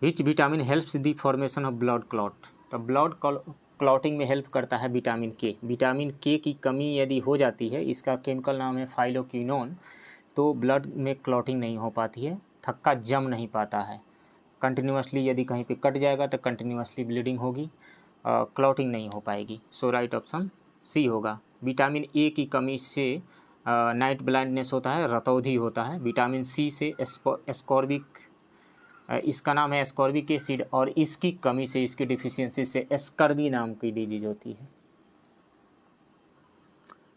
Which vitamin helps the formation of blood clot, तो ब्लड क्लॉटिंग में हेल्प करता है विटामिन K। विटामिन K की कमी यदि हो जाती है, इसका केमिकल नाम है फाइलोक्विनोन, तो ब्लड में क्लॉटिंग नहीं हो पाती है, थक्का जम नहीं पाता है, कंटिन्यूसली यदि कहीं पे कट जाएगा तो कंटिन्यूसली ब्लीडिंग होगी, क्लॉटिंग नहीं हो पाएगी, सो राइट ऑप्शन सी होगा। विटामिन A की कमी से नाइट ब्लाइंडनेस होता है, रतौंधी होता है। विटामिन C से एस्कॉर्बिक, इसका नाम है एस्कॉर्बिक एसिड, और इसकी कमी से, इसकी डिफिशियंसी से एस्कर्बी नाम की डिजीज होती है।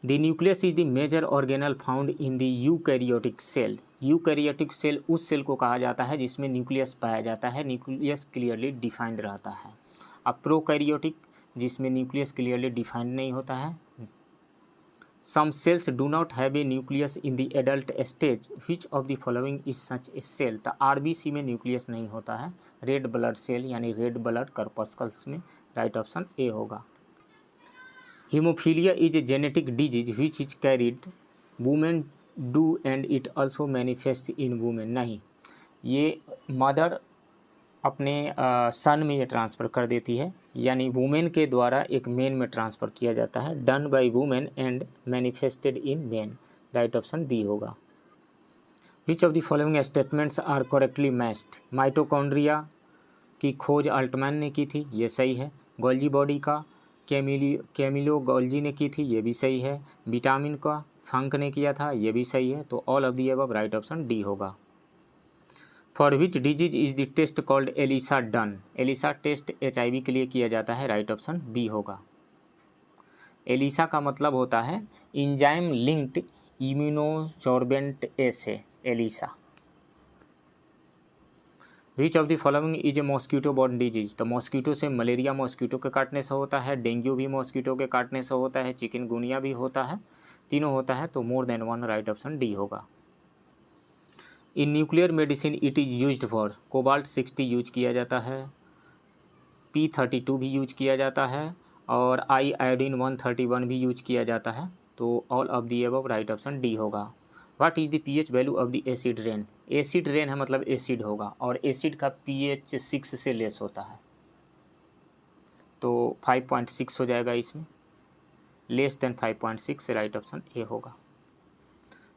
The nucleus is the major organelle found in the eukaryotic cell, eukaryotic cell उस सेल को कहा जाता है जिसमें न्यूक्लियस पाया जाता है, न्यूक्लियस क्लियरली डिफाइंड रहता है। अब प्रोकैरियोटिक जिसमें न्यूक्लियस क्लियरली डिफाइंड नहीं होता है। Some cells do not have a nucleus in the adult stage, which of the following is such a cell. तो आरबीसी में न्यूक्लियस नहीं होता है। रेड ब्लड सेल यानी रेड ब्लड कर्पस्कल्स में राइट ऑप्शन ए होगा। Haemophilia is a genetic disease which is carried women do and it also manifest in women. नहीं, ये मदर अपने सन में ये ट्रांसफ़र कर देती है, यानी वुमेन के द्वारा एक मेन में ट्रांसफ़र किया जाता है। Done by women and manifested in men. Right option B होगा। Which of the following statements are correctly matched. Mitochondria की खोज अल्टमैन ने की थी, ये सही है। गोल्जी बॉडी का कैमिलो गोल्जी ने की थी, ये भी सही है। विटामिन का फंक ने किया था, ये भी सही है। तो all of the above right option D होगा। For which disease is the test called ELISA done. ELISA test HIV के लिए किया जाता है, राइट ऑप्शन बी होगा। एलिसा का मतलब होता है enzyme linked immunosorbent assay, ELISA. Which of the following is a mosquito borne disease. तो मॉस्किटो से मलेरिया मॉस्किटो के काटने से होता है, डेंगू भी मॉस्किटो के काटने से होता है, चिकनगुनिया भी होता है, तीनों होता है। तो more than one right option D होगा। In nuclear medicine it is used for. Cobalt 60 use किया जाता है, P32 भी यूज किया जाता है और आयोडीन 131 भी यूज किया जाता है। तो all of the above right option D होगा। What is the pH value of the acid rain. Acid rain है मतलब एसिड होगा और एसिड का pH 6 से लेस होता है, तो 5.6 हो जाएगा इसमें, less than 5.6 right option A होगा।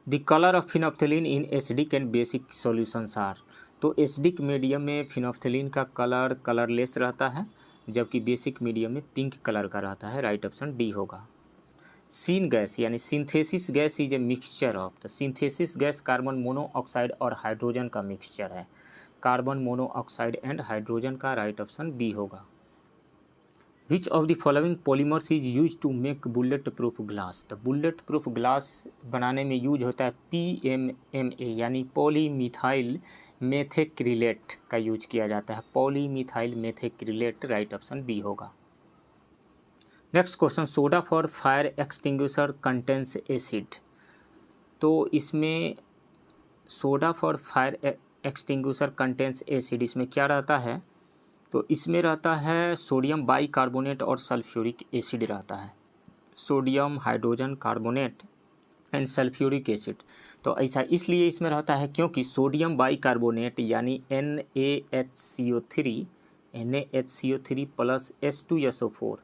The colour of phenolphthalein in acidic and basic solutions are. तो एसिडिक मीडियम में फिनोप्थेलिन का कलर कलरलेस रहता है, जबकि बेसिक मीडियम में पिंक कलर का रहता है। राइट ऑप्शन डी होगा। सीन गैस यानी synthesis gas is a mixture of. तो सिंथेसिस गैस कार्बन मोनोऑक्साइड और हाइड्रोजन का मिक्सचर है, कार्बन मोनोऑक्साइड एंड हाइड्रोजन का। राइट ऑप्शन बी होगा। Which of the following polymers is use to make bullet proof glass. तो bullet proof glass बनाने में use होता है PMMA यानी पॉलीमिथाइल मेथेक्रिलेट का यूज किया जाता है, पॉलीमिथाइल मेथेक्रिलेट। राइट ऑप्शन बी होगा। Next question, soda for fire extinguisher contains acid. तो इसमें soda for fire extinguisher contains acid, इसमें क्या रहता है? तो इसमें रहता है सोडियम बाइकार्बोनेट और सल्फ्यूरिक एसिड रहता है, sodium hydrogen carbonate and sulphuric acid. तो ऐसा इसलिए इसमें रहता है क्योंकि सोडियम बाइकार्बोनेट यानी NaHCO3 प्लस H2SO4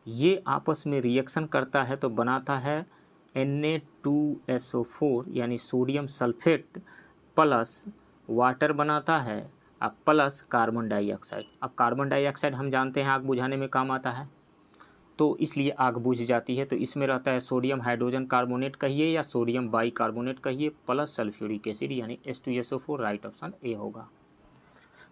ये आपस में रिएक्शन करता है तो बनाता है Na2SO4 यानी सोडियम सल्फेट प्लस वाटर बनाता है, अब प्लस कार्बन डाइऑक्साइड। अब कार्बन डाइऑक्साइड हम जानते हैं आग बुझाने में काम आता है, तो इसलिए आग बुझ जाती है। तो इसमें रहता है सोडियम हाइड्रोजन कार्बोनेट कहिए या सोडियम बाइकार्बोनेट कहिए प्लस सल्फ्यूरिक एसिड यानी H2SO4। राइट ऑप्शन ए होगा।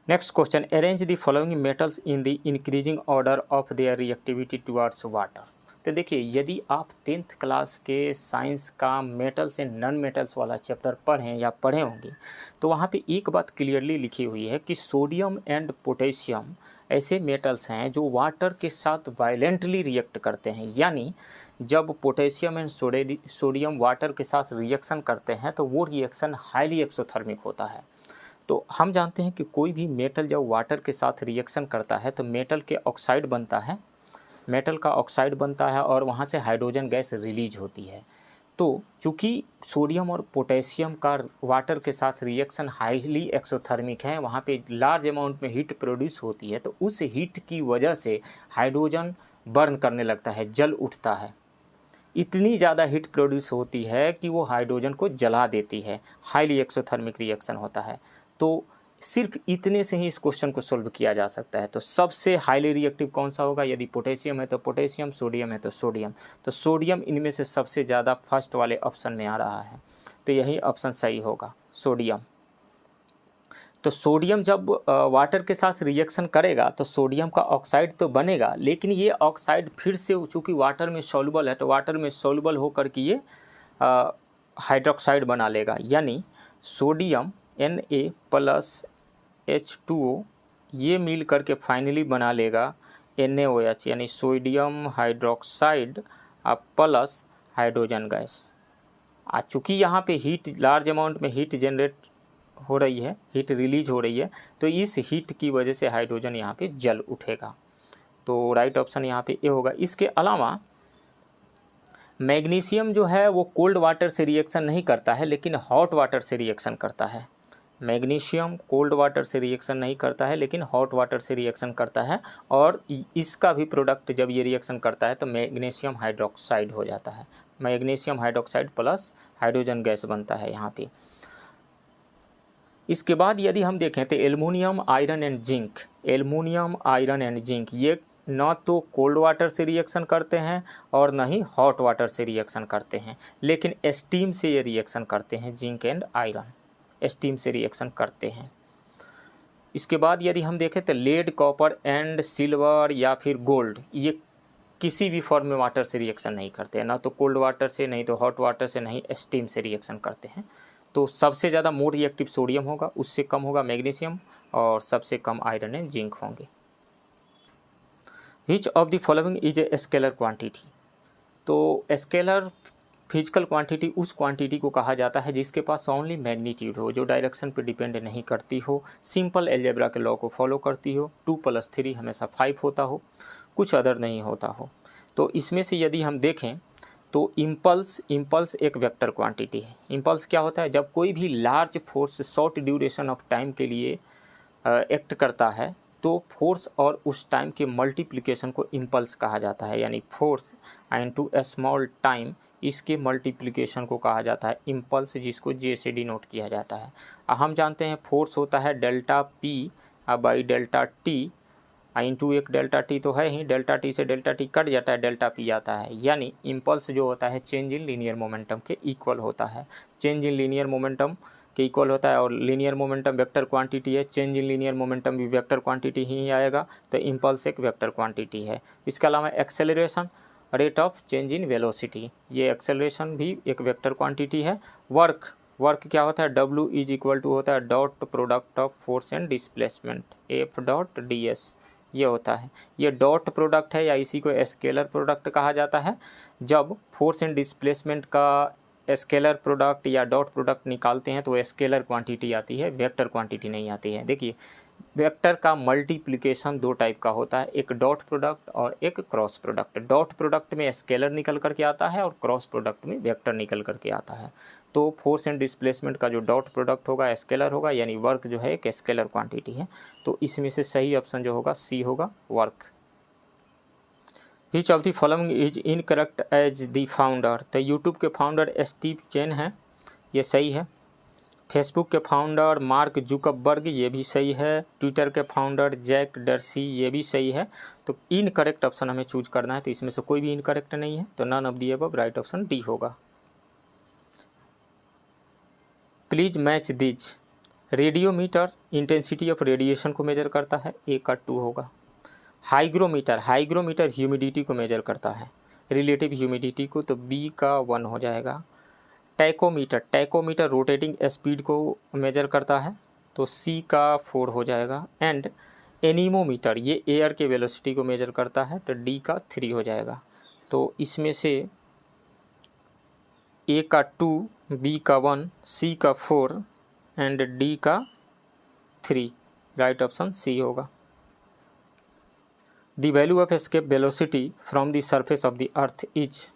Next question, arrange the following metals in the increasing order of their reactivity towards water. तो देखिए, यदि आप 10th क्लास के साइंस का मेटल्स एंड नॉन मेटल्स वाला चैप्टर पढ़ें या पढ़े होंगे तो वहाँ पे एक बात क्लियरली लिखी हुई है कि सोडियम एंड पोटेशियम ऐसे मेटल्स हैं जो वाटर के साथ वायलेंटली रिएक्ट करते हैं। यानी जब पोटेशियम एंड सोडियम वाटर के साथ रिएक्शन करते हैं तो वो रिएक्शन हाईली एक्सोथर्मिक होता है। तो हम जानते हैं कि कोई भी मेटल जब वाटर के साथ रिएक्शन करता है तो मेटल के ऑक्साइड बनता है, मेटल का ऑक्साइड बनता है और वहाँ से हाइड्रोजन गैस रिलीज होती है। तो चूँकि सोडियम और पोटेशियम का वाटर के साथ रिएक्शन हाईली एक्सोथर्मिक है, वहाँ पे लार्ज अमाउंट में हीट प्रोड्यूस होती है, तो उस हीट की वजह से हाइड्रोजन बर्न करने लगता है, जल उठता है। इतनी ज़्यादा हीट प्रोड्यूस होती है कि वो हाइड्रोजन को जला देती है, हाईली एक्सोथर्मिक रिएक्शन होता है। तो सिर्फ इतने से ही इस क्वेश्चन को सोल्व किया जा सकता है। तो सबसे हाईली रिएक्टिव कौन सा होगा? यदि पोटेशियम है तो पोटेशियम, सोडियम है तो सोडियम। तो सोडियम इनमें से सबसे ज़्यादा फर्स्ट वाले ऑप्शन में आ रहा है, तो यही ऑप्शन सही होगा, सोडियम। तो सोडियम जब वाटर के साथ रिएक्शन करेगा तो सोडियम का ऑक्साइड तो बनेगा, लेकिन ये ऑक्साइड फिर से चूँकि वाटर में सॉल्युबल है तो वाटर में सॉल्युबल होकर के ये हाइड्रोक्साइड बना लेगा, यानी सोडियम Na प्लस H2O ये मिल करके फाइनली बना लेगा NaOH यानी sodium hydroxide plus hydrogen gas. चूँकि यहाँ पे हीट लार्ज अमाउंट में हीट जनरेट हो रही है, हीट रिलीज हो रही है, तो इस हीट की वजह से हाइड्रोजन यहाँ पे जल उठेगा। तो राइट ऑप्शन यहाँ पे ए होगा। इसके अलावा मैग्नीशियम जो है वो कोल्ड वाटर से रिएक्शन नहीं करता है, लेकिन हॉट वाटर से रिएक्शन करता है। मैग्नीशियम कोल्ड वाटर से रिएक्शन नहीं करता है, लेकिन हॉट वाटर से रिएक्शन करता है, और इसका भी प्रोडक्ट जब ये रिएक्शन करता है तो मैग्नीशियम हाइड्रोक्साइड हो जाता है। Magnesium hydroxide plus hydrogen gas बनता है यहाँ पे। इसके बाद यदि हम देखें तो aluminium iron and zinc, aluminium iron and zinc ये न तो कोल्ड वाटर से रिएक्शन करते हैं और न ही हॉट वाटर से रिएक्शन करते हैं, लेकिन स्टीम से ये रिएक्शन करते हैं। जिंक एंड आयरन स्टीम से रिएक्शन करते हैं। इसके बाद यदि हम देखें तो लेड, कॉपर एंड सिल्वर या फिर गोल्ड, ये किसी भी फॉर्म में वाटर से रिएक्शन नहीं करते हैं, ना तो कोल्ड वाटर से, नहीं तो हॉट वाटर से, नहीं स्टीम से रिएक्शन करते हैं। तो सबसे ज़्यादा मोर रिएक्टिव सोडियम होगा, उससे कम होगा मैग्नीशियम, और सबसे कम आयरन एंड जिंक होंगे। विच of the following is a scalar quantity. तो स्केलर फिजिकल क्वांटिटी उस क्वांटिटी को कहा जाता है जिसके पास ओनली मैग्नीट्यूड हो, जो डायरेक्शन पर डिपेंड नहीं करती हो, सिंपल अलजेब्रा के लॉ को फॉलो करती हो, 2 + 3 हमेशा 5 होता हो, कुछ अदर नहीं होता हो। तो इसमें से यदि हम देखें तो इम्पल्स एक वेक्टर क्वांटिटी है। इम्पल्स क्या होता है? जब कोई भी large force short duration of time के लिए एक्ट करता है तो फोर्स और उस टाइम के मल्टीप्लिकेशन को इम्पल्स कहा जाता है, यानी फोर्स इनटू ए स्मॉल टाइम, इसके मल्टीप्लिकेशन को कहा जाता है इम्पल्स, जिसको जे से डिनोट किया जाता है। हम जानते हैं फोर्स होता है delta P by delta T, into एक डेल्टा टी तो है ही, डेल्टा टी से डेल्टा टी कट जाता है, डेल्टा पी आता है। यानी इम्पल्स जो होता है चेंज इन लीनियर मोमेंटम के इक्वल होता है, चेंज इन लीनियर मोमेंटम के इक्वल होता है। और लीनियर मोमेंटम वेक्टर क्वांटिटी है, चेंज इन लीनियर मोमेंटम भी वेक्टर क्वांटिटी ही आएगा, तो इम्पल्स एक वेक्टर क्वांटिटी है। इसके अलावा acceleration, rate of change in velocity, ये एक्सेलरेशन भी एक वेक्टर क्वांटिटी है। वर्क क्या होता है? W = होता है dot product of force and displacement, F.ds, ये होता है। ये डॉट प्रोडक्ट है या इसी को स्केलर प्रोडक्ट कहा जाता है। जब फोर्स एंड डिस्प्लेसमेंट का स्केलर प्रोडक्ट या डॉट प्रोडक्ट निकालते हैं तो स्केलर क्वांटिटी आती है, वेक्टर क्वांटिटी नहीं आती है। देखिए वेक्टर का मल्टीप्लिकेशन 2 टाइप का होता है, एक डॉट प्रोडक्ट और एक क्रॉस प्रोडक्ट। डॉट प्रोडक्ट में स्केलर निकल करके आता है और क्रॉस प्रोडक्ट में वेक्टर निकल करके आता है। तो फोर्स एंड डिस्प्लेसमेंट का जो डॉट प्रोडक्ट होगा स्केलर होगा, यानी वर्क जो है एक स्केलर क्वांटिटी है। तो इसमें से सही ऑप्शन जो होगा सी होगा, work. Which of the following is incorrect as the founder. तो यूट्यूब के फाउंडर स्टीव चेन हैं, ये सही है। फेसबुक के फाउंडर मार्क जुकरबर्ग, ये भी सही है। ट्विटर के फाउंडर जैक डर्सी, ये भी सही है। तो इनकरेक्ट ऑप्शन हमें चूज करना है, तो इसमें से कोई भी इनकरेक्ट नहीं है, तो none of the above, right option D होगा। Please match these. Radiometer intensity of radiation को मेजर करता है, ए का 2 होगा। हाइग्रोमीटर ह्यूमिडिटी को मेजर करता है, रिलेटिव ह्यूमिडिटी को, तो बी का 1 हो जाएगा। टैकोमीटर रोटेटिंग स्पीड को मेजर करता है, तो सी का 4 हो जाएगा। एंड एनीमोमीटर ये एयर के वेलोसिटी को मेजर करता है, तो डी का 3 हो जाएगा। तो इसमें से ए का 2, बी का 1, सी का 4 एंड डी का 3, राइट ऑप्शन सी होगा। The value of escape velocity from the surface of the earth is.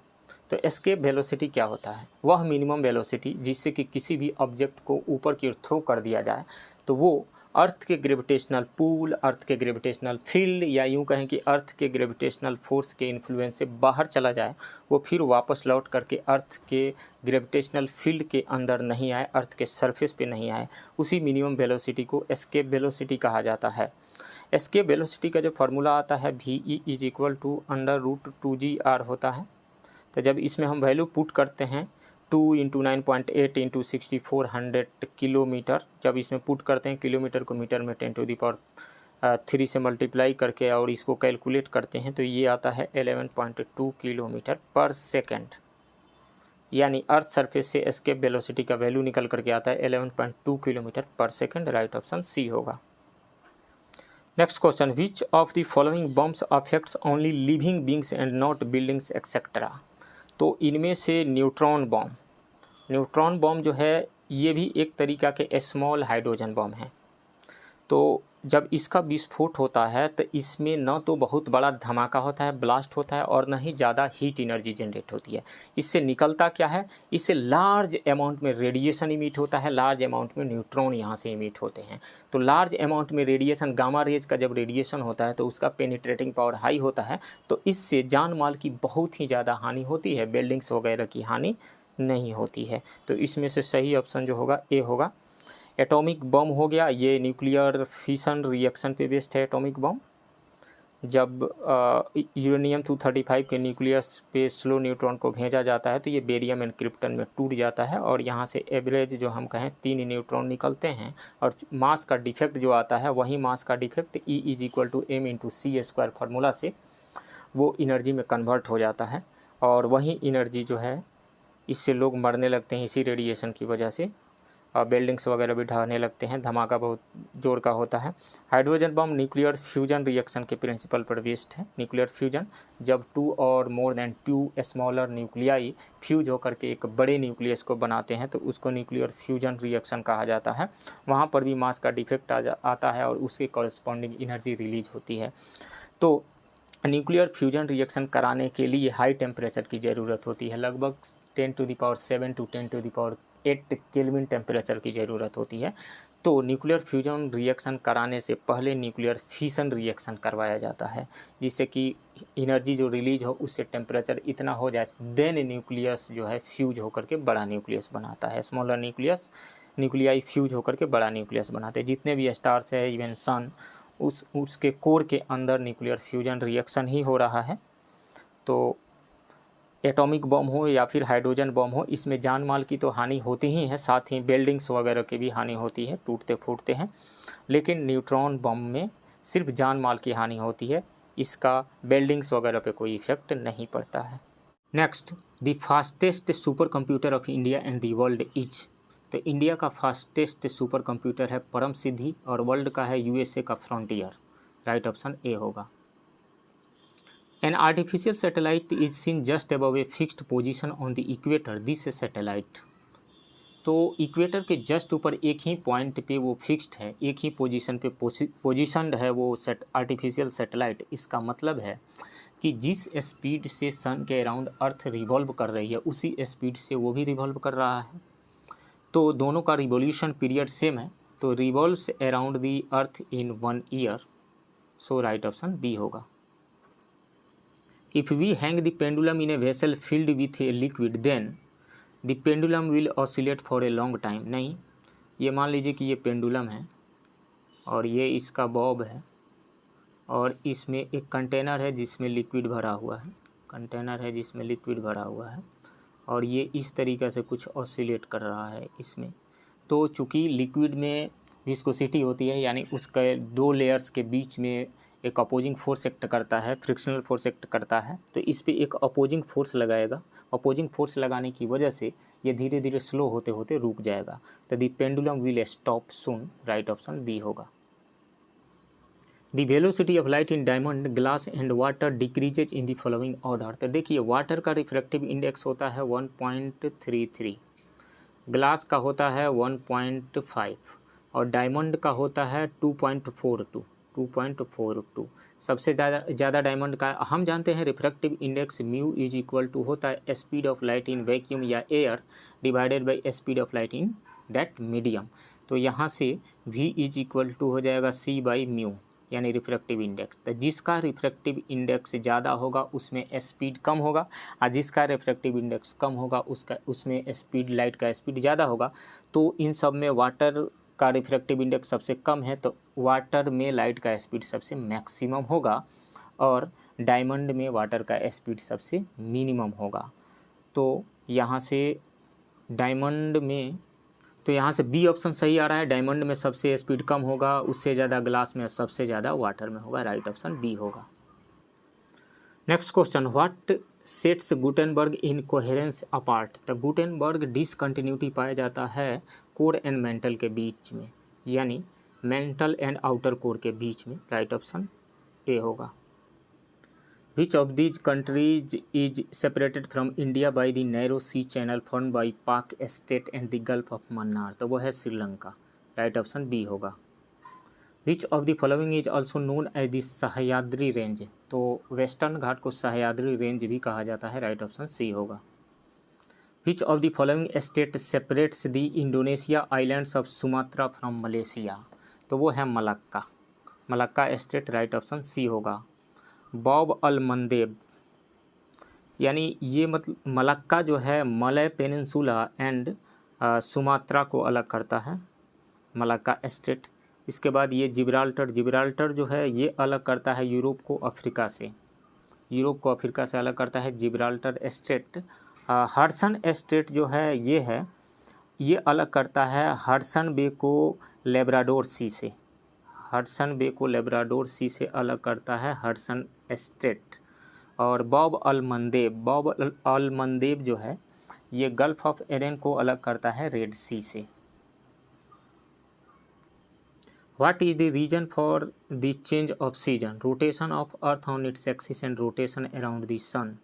तो एस्केप वेलोसिटी क्या होता है? वह मिनिमम वेलोसिटी जिससे कि किसी भी ऑब्जेक्ट को ऊपर की ओर थ्रो कर दिया जाए तो वो अर्थ के ग्रेविटेशनल पुल, अर्थ के ग्रेविटेशनल फील्ड, या यूँ कहें कि अर्थ के ग्रेविटेशनल फोर्स के इन्फ्लुएंस से बाहर चला जाए, वो फिर वापस लौट करके अर्थ के ग्रेविटेशनल फील्ड के अंदर नहीं आए, अर्थ के सरफेस पे नहीं आए, उसी मिनिमम वेलोसिटी को एस्केप वेलोसिटी कहा जाता है। एस्केप वेलोसिटी का जो फार्मूला आता है VE = √2gr होता है। तो जब इसमें हम वैल्यू पुट करते हैं 2 × 9.8 × 6400 किलोमीटर, जब इसमें पुट करते हैं किलोमीटर को मीटर में 10⁻³ से मल्टीप्लाई करके और इसको कैलकुलेट करते हैं, तो ये आता है 11.2 किलोमीटर पर सेकेंड। यानी अर्थ सरफेस से एस्केप वेलोसिटी का वैल्यू निकल करके आता है 11.2 किलोमीटर पर सेकेंड, राइट ऑप्शन सी होगा। Next question, which of the following bombs affects only living beings and not buildings etcetera. तो इनमें से न्यूट्रॉन बम जो है ये भी एक तरीका के स्मॉल हाइड्रोजन बम है। तो जब इसका विस्फोट होता है तो इसमें न तो बहुत बड़ा धमाका होता है, ब्लास्ट होता है, और न ही ज़्यादा हीट एनर्जी जनरेट होती है। इससे निकलता क्या है, इससे लार्ज अमाउंट में रेडिएशन इमिट होता है, लार्ज अमाउंट में न्यूट्रॉन यहाँ से इमिट होते हैं। तो लार्ज अमाउंट में रेडिएशन, गामा रेज का जब रेडिएशन होता है तो उसका पेनिट्रेटिंग पावर हाई होता है, तो इससे जान माल की बहुत ही ज़्यादा हानि होती है, बिल्डिंग्स वगैरह की हानि नहीं होती है। तो इसमें से सही ऑप्शन जो होगा ए होगा। एटॉमिक बम हो गया, ये न्यूक्लियर फिशन रिएक्शन पे बेस्ड है एटॉमिक बम। जब यूरेनियम 235 के न्यूक्लियस पे स्लो न्यूट्रॉन को भेजा जाता है तो ये बेरियम एंड क्रिप्टन में टूट जाता है और यहाँ से एवरेज जो हम कहें 3 न्यूट्रॉन निकलते हैं, और मास का डिफेक्ट जो आता है वही मास का डिफेक्ट E = m/c² फार्मूला से वो एनर्जी में कन्वर्ट हो जाता है, और वही एनर्जी जो है इससे लोग मरने लगते हैं इसी रेडिएशन की वजह से, और बिल्डिंग्स वगैरह भी ढहने लगते हैं, धमाका बहुत जोर का होता है। Hydrogen bomb nuclear fusion reaction के प्रिंसिपल पर बेस्ड है। न्यूक्लियर फ्यूजन, जब 2 और more than 2 smaller nuclei fuse होकर के एक बड़े न्यूक्लियस को बनाते हैं तो उसको न्यूक्लियर फ्यूजन रिएक्शन कहा जाता है। वहाँ पर भी मास का डिफेक्ट आता है और उसके कॉरस्पॉन्डिंग एनर्जी रिलीज होती है। तो न्यूक्लियर फ्यूजन रिएक्शन कराने के लिए हाई टेम्परेचर की ज़रूरत होती है, लगभग 10⁷ to 10⁸ केल्विन टेम्परेचर की ज़रूरत होती है। तो न्यूक्लियर फ्यूजन रिएक्शन कराने से पहले न्यूक्लियर फिशन रिएक्शन करवाया जाता है, जिससे कि एनर्जी जो रिलीज हो उससे टेम्परेचर इतना हो जाए, देन न्यूक्लियस जो है फ्यूज होकर के बड़ा न्यूक्लियस बनाता है। स्मॉलर न्यूक्लियाई फ्यूज होकर के बड़ा न्यूक्लियस बनाते हैं। जितने भी स्टार्स है, इवन सन, उसके कोर के अंदर न्यूक्लियर फ्यूजन रिएक्शन ही हो रहा है। तो एटॉमिक बम हो या फिर हाइड्रोजन बम हो, इसमें जान माल की तो हानि होती ही है, साथ ही बिल्डिंग्स वगैरह की भी हानि होती है, टूटते फूटते हैं। लेकिन न्यूट्रॉन बम में सिर्फ जान माल की हानि होती है, इसका बिल्डिंग्स वगैरह पे कोई इफेक्ट नहीं पड़ता है। Next, the fastest super computer of India and the world is. तो इंडिया का फास्टेस्ट सुपर कंप्यूटर है परम सिद्धि, और वर्ल्ड का है USA का फ्रंटियर। राइट ऑप्शन ए होगा। An artificial satellite is seen just above a fixed position on the equator. This satellite, तो इक्वेटर के जस्ट ऊपर एक ही पॉइंट पे वो फिक्स्ड है, एक ही पोजीशन पे पोजीशनड है वो आर्टिफिशियल सैटेलाइट। इसका मतलब है कि जिस स्पीड से सन के अराउंड अर्थ रिवॉल्व कर रही है उसी स्पीड से वो भी रिवॉल्व कर रहा है। तो दोनों का रिवॉल्यूशन पीरियड सेम है, तो revolves around the earth in 1 year. So right option B होगा। If we hang the pendulum in a vessel filled with a liquid, then the pendulum will oscillate for a long time। नहीं, ये मान लीजिए कि ये pendulum है और ये इसका बॉब है, और इसमें एक कंटेनर है जिसमें लिक्विड भरा हुआ है, और ये इस तरीक़े से कुछ ऑसिलेट कर रहा है इसमें। तो चूँकि लिक्विड में विस्कोसिटी होती है, यानी उसके 2 लेयर्स के बीच में एक अपोजिंग फोर्स एक्ट करता है, फ्रिक्शनल फोर्स एक्ट करता है, तो इस पे एक अपोजिंग फोर्स लगाएगा। अपोजिंग फोर्स लगाने की वजह से ये धीरे धीरे स्लो होते होते रुक जाएगा। तो the pendulum will stop soon. Right option B होगा। The velocity of light in diamond, glass and water decreases in the following order. तो देखिए, वाटर का रिफ्रैक्टिव इंडेक्स होता है 1.33, ग्लास का होता है 1.5, और डायमंड का होता है 2.42। सबसे ज़्यादा डायमंड का हम जानते हैं रिफ्रैक्टिव इंडेक्स म्यू = होता है speed of light in vacuum या air divided by speed of light in that medium. तो यहाँ से V = हो जाएगा C/μ, यानी रिफ्रैक्टिव इंडेक्स। तो जिसका रिफ्रैक्टिव इंडेक्स ज़्यादा होगा उसमें स्पीड कम होगा, और जिसका रिफ्रैक्टिव इंडेक्स कम होगा उसमें स्पीड, लाइट का स्पीड ज़्यादा होगा। तो इन सब में वाटर का रिफ्रैक्टिव इंडेक्स सबसे कम है, तो वाटर में लाइट का स्पीड सबसे मैक्सिमम होगा, और डायमंड में वाटर का स्पीड सबसे मिनिमम होगा। तो यहाँ से डायमंड में, तो यहाँ से बी ऑप्शन सही आ रहा है। डायमंड में सबसे स्पीड कम होगा, उससे ज़्यादा ग्लास में, सबसे ज़्यादा वाटर में होगा। राइट ऑप्शन बी होगा। Next question, what sets Gutenberg in coherence apart. तो गुटेनबर्ग डिसकंटिन्यूटी पाया जाता है कोर एंड मेंटल के बीच में, यानी मेंटल एंड आउटर कोर के बीच में, राइट ऑप्शन ए होगा। Which of these countries is separated from India by the narrow sea channel formed by Palk strait and the gulf of Mannar, तो वो है श्रीलंका, राइट ऑप्शन बी होगा। Which of the following is also known as the Sahyadri range, तो Western Ghat को Sahyadri range भी कहा जाता है, राइट ऑप्शन सी होगा। Which of the following state separates the Indonesia islands of Sumatra from Malaysia, तो वो है Malacca, Malacca state, right option C होगा। बॉब अल मंदेब, यानी ये मतलब मलक्का जो है मलय पेनिनसुला एंड सुमात्रा को अलग करता है, मलक्का स्टेट। इसके बाद ये जिब्राल्टर जो है ये अलग करता है यूरोप को अफ्रीका से, यूरोप को अफ्रीका से अलग करता है जिब्राल्टर स्टेट। हडसन स्टेट जो है ये अलग करता है हडसन बे को लेब्राडोर सी से, हडसन बे को लेब्राडोर सी से अलग करता है हडसन स्टेट। और बॉब अल मंदेब जो है ये गल्फ ऑफ एडन को अलग करता है रेड सी से। What is the reason for the change of season, rotation of earth on its axis and rotation around the sun,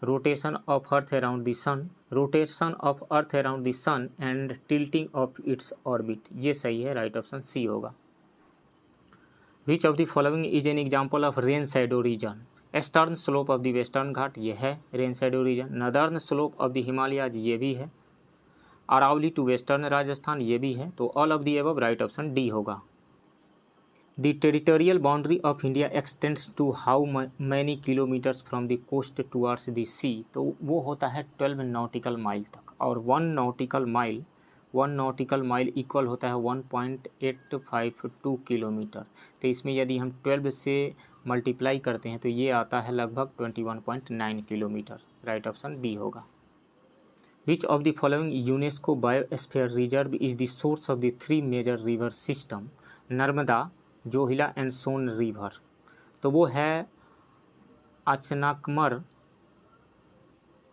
rotation of earth around the sun, rotation of earth around the sun and tilting of its orbit, ये सही है, right option C होगा। Which of the following is an example of rain shadow region, eastern slope of the Western Ghat, ये है rain shadow reason. Northern slope of the Himalayas, ये भी है। Aravalli to western Rajasthan, ये भी है। तो all of the above, right option D होगा। The territorial boundary of India extends to how many kilometres from the coast towards the sea, तो वो होता है 12 नॉटिकल माइल तक। और 1 नॉटिकल माइल इक्वल होता है 1.852 किलोमीटर। तो इसमें यदि हम 12 से मल्टीप्लाई करते हैं तो ये आता है लगभग 21.9 किलोमीटर, राइट ऑप्शन बी होगा। Which of the following UNESCO biosphere reserve is the source of the 3 major river system, Narmada, Johila and Son river, तो वो है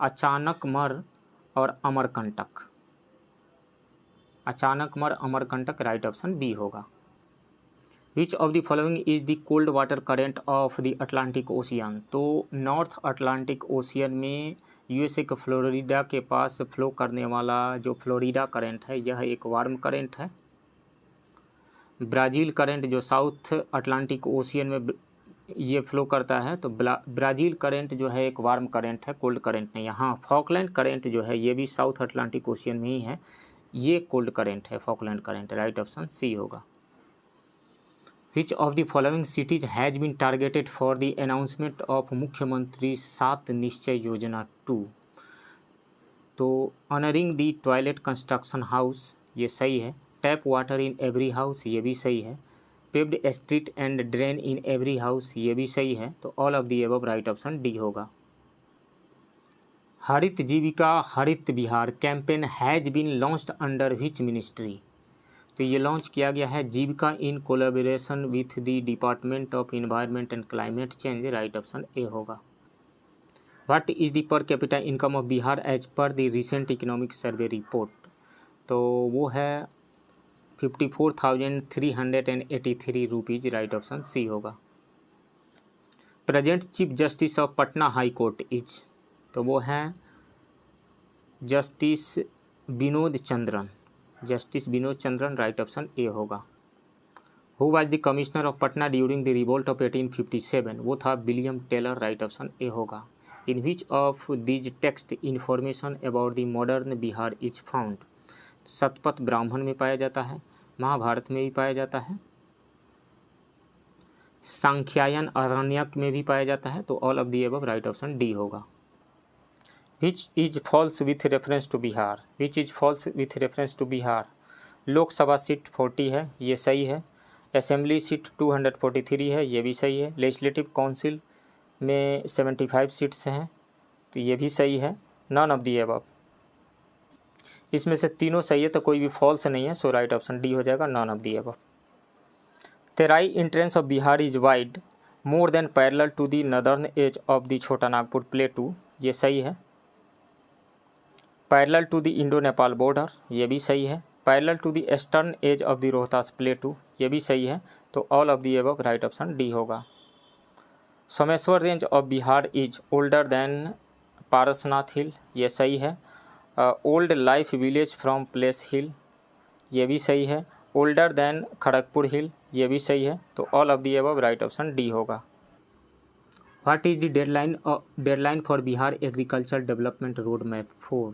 अचानकमर और Amarkantak, Achanakmar Amarkantak, right option B होगा। Which of the following is the cold water current of the Atlantic ocean, तो North Atlantic ocean में USA के Florida के पास फ्लो करने वाला जो फ्लोरिडा करेंट है यह एक वार्म करेंट है। ब्राज़ील करेंट जो साउथ अटलांटिक ओशियन में ये फ्लो करता है, तो ब्राज़ील करेंट जो है एक वार्म करेंट है, कोल्ड करेंट नहीं। यहाँ फॉकलैंड करेंट जो है ये भी साउथ अटलांटिक ओशियन में ही है, ये कोल्ड करेंट है, Falkland current, right option C होगा। Which of the following cities has been targeted for the announcement of Mukhyamantri 7 Nishchay Yojana 2, तो honouring the toilet construction house, ये सही है। Tap water in every house, ये भी सही है। Paved street and drain in every house, ये भी सही है। तो all of the above, right option D होगा। हरित जीविका हरित Bihar campaign has been launched under which ministry, तो ये लॉन्च किया गया है Jeevika in collaboration with the department of environment and climate change, right option A होगा। What is the per capita income of Bihar as per the recent economic survey report, तो वो है 54,383 rupees, right option C होगा। Present chief justice of Patna high court is, तो वो हैं justice Vinod Chandran, right option A होगा। Who was the commissioner of Patna during the revolt of 1857, वो था William Taylor, right option A होगा। In which of these text information about the modern Bihar is found, Shatapatha Brahmana में पाया जाता है, महाभारत में भी पाया जाता है, सांख्यायन आरण्यक में भी पाया जाता है। तो all of the above, right option D होगा। Which is false with reference to Bihar, Lok Sabha seat 40 है, ये सही है। असेंबली सीट 243 है, ये भी सही है। लेजिस्लेटिव काउंसिल में 75 सीट्स हैं, तो ये भी सही है। नॉन ऑफ द अबव, इसमें से तीनों सही है तो कोई भी फॉल्स नहीं है, सो राइट ऑप्शन डी हो जाएगा, none of the above. Terai entrance of Bihar is wide more than parallel to the northern edge of the Chota Nagpur plateau, ये सही है। Parallel to the Indo Nepal border, ये भी सही है। Parallel to the eastern edge of the Rohtas plateau, ये भी सही है। तो all of the above right option D होगा। Someshwar range of Bihar is older than Parasnath हिल, ये सही है। Old life village from place hill, ये भी सही है। ओल्डर देन खड़गपुर हिल, ये भी सही है। तो all of the above right option D होगा। What is the deadline for Bihar agriculture development road map 4,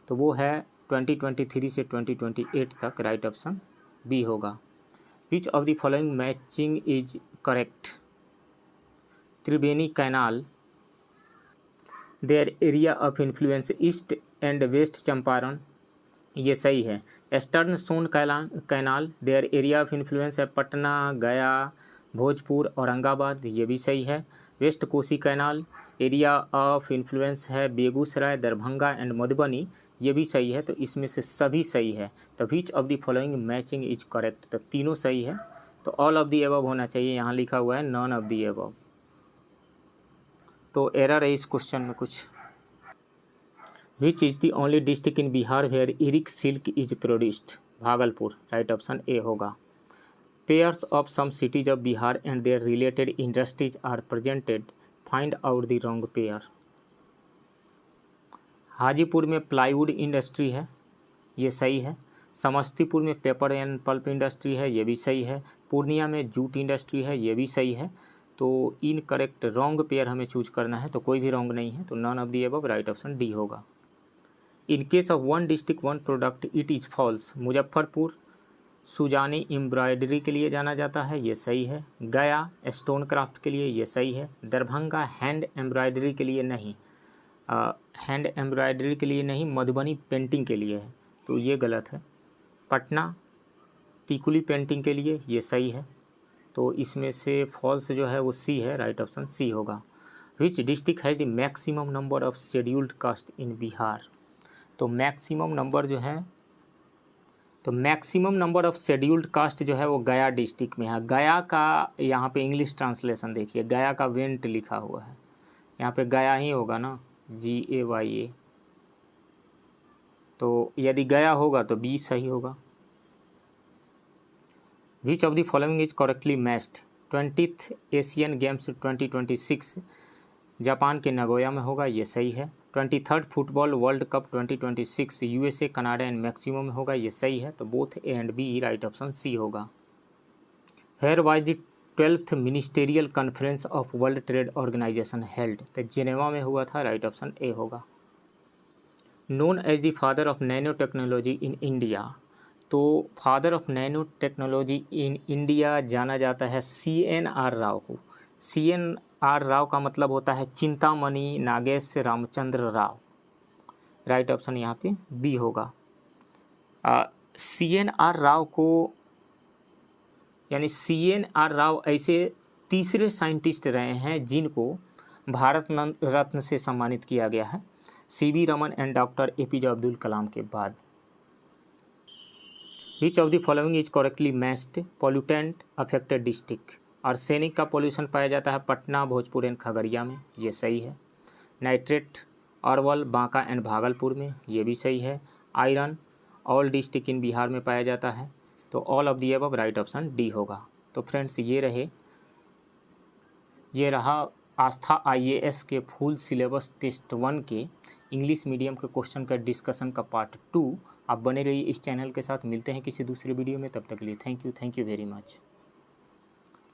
तो वो है 2023 से 2028 तक, राइट ऑप्शन बी होगा। Which of the following matching is correct? Triveni canal, there area of influence east and west Champaran, ये सही है। Eastern Son canal, there area of influence है पटना, गया, भोजपुर, औरंगाबाद, ये भी सही है। West Kosi canal, area of influence है बेगूसराय, दरभंगा एंड मधुबनी, ये भी सही है। तो इसमें से सभी सही है। तो विच of the following matching is correct, तो तीनों सही है। तो ऑल ऑफ द अबव होना चाहिए, यहाँ लिखा हुआ है नॉन ऑफ द अबव, तो एरर है इस क्वेश्चन में कुछ। Which is the only district in Bihar where eri silk is produced? Bhagalpur, right option A होगा। Pairs of some cities of Bihar and their related industries are presented, find out the wrong pair. Hajipur में plywood industry है, ये सही है। समस्तीपुर में paper and pulp industry है, ये भी सही है। पूर्णिया में जूट इंडस्ट्री है, ये भी सही है। तो इनकरेक्ट रॉन्ग पेयर हमें चूज करना है, तो कोई भी रॉन्ग नहीं है। तो none of the above right option D होगा। In case of one district one product it is false. Muzaffarpur Sujani embroidery के लिए जाना जाता है, ये सही है। गया स्टोन क्राफ्ट के लिए, ये सही है। दरभंगा हैंड एम्ब्रॉयडरी के लिए नहीं, हैंड एम्ब्रॉयडरी के लिए नहीं, मधुबनी पेंटिंग के लिए है, तो ये गलत है। पटना टिकुली पेंटिंग के लिए, ये सही है। तो इसमें से फॉल्स जो है वो सी है, राइट ऑप्शन सी होगा। Which district has the maximum number of scheduled caste in Bihar? तो मैक्सिमम नंबर जो है, तो maximum number of scheduled caste जो है वो गया डिस्ट्रिक्ट में है। गया का यहाँ पे इंग्लिश ट्रांसलेशन देखिए, गया का वेंट लिखा हुआ है, यहाँ पे गया ही होगा ना, GAYA। तो यदि गया होगा तो बी सही होगा। Which of the following is correctly matched? 20th Asian Games 2026 Japan के नगोया में होगा, ये सही है। 23rd football world cup 2026 USA, Canada and Mexico में होगा, ये सही है। तो both A and B, right option C where. Was the द 12th ministerial conference of World Trade Organization held? तो जेनेवा में हुआ था, right option A known. As as द father of nano technology in India, तो father of nano technology in India जाना जाता है CNR राव को। CNR राव का मतलब होता है चिंतामणि नागेश रामचंद्र राव, राइट ऑप्शन यहाँ पे बी होगा। CNR राव को, यानी CNR राव ऐसे तीसरे साइंटिस्ट रहे हैं जिनको भारत रत्न से सम्मानित किया गया है, CV Raman and doctor APJ Abdul Kalam के बाद। Which of the following is correctly matched? Pollutant affected district, arsenic का पॉल्यूशन पाया जाता है पटना, भोजपुर एंड खगड़िया में, ये सही है। नाइट्रेट अरवल, बांका एंड भागलपुर में, ये भी सही है। Iron all district in Bihar में पाया जाता है। तो all of the above right option D होगा। तो फ्रेंड्स ये रहा आस्था IAS के फुल सिलेबस टेस्ट 1 के इंग्लिश मीडियम के क्वेश्चन का डिस्कशन का पार्ट 2। आप बने रहिए इस चैनल के साथ, मिलते हैं किसी दूसरे वीडियो में, तब तक के लिए थैंक यू वेरी मच।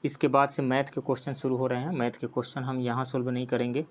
इसके बाद से मैथ के क्वेश्चन शुरू हो रहे हैं। मैथ के क्वेश्चन हम यहाँ सोल्व नहीं करेंगे,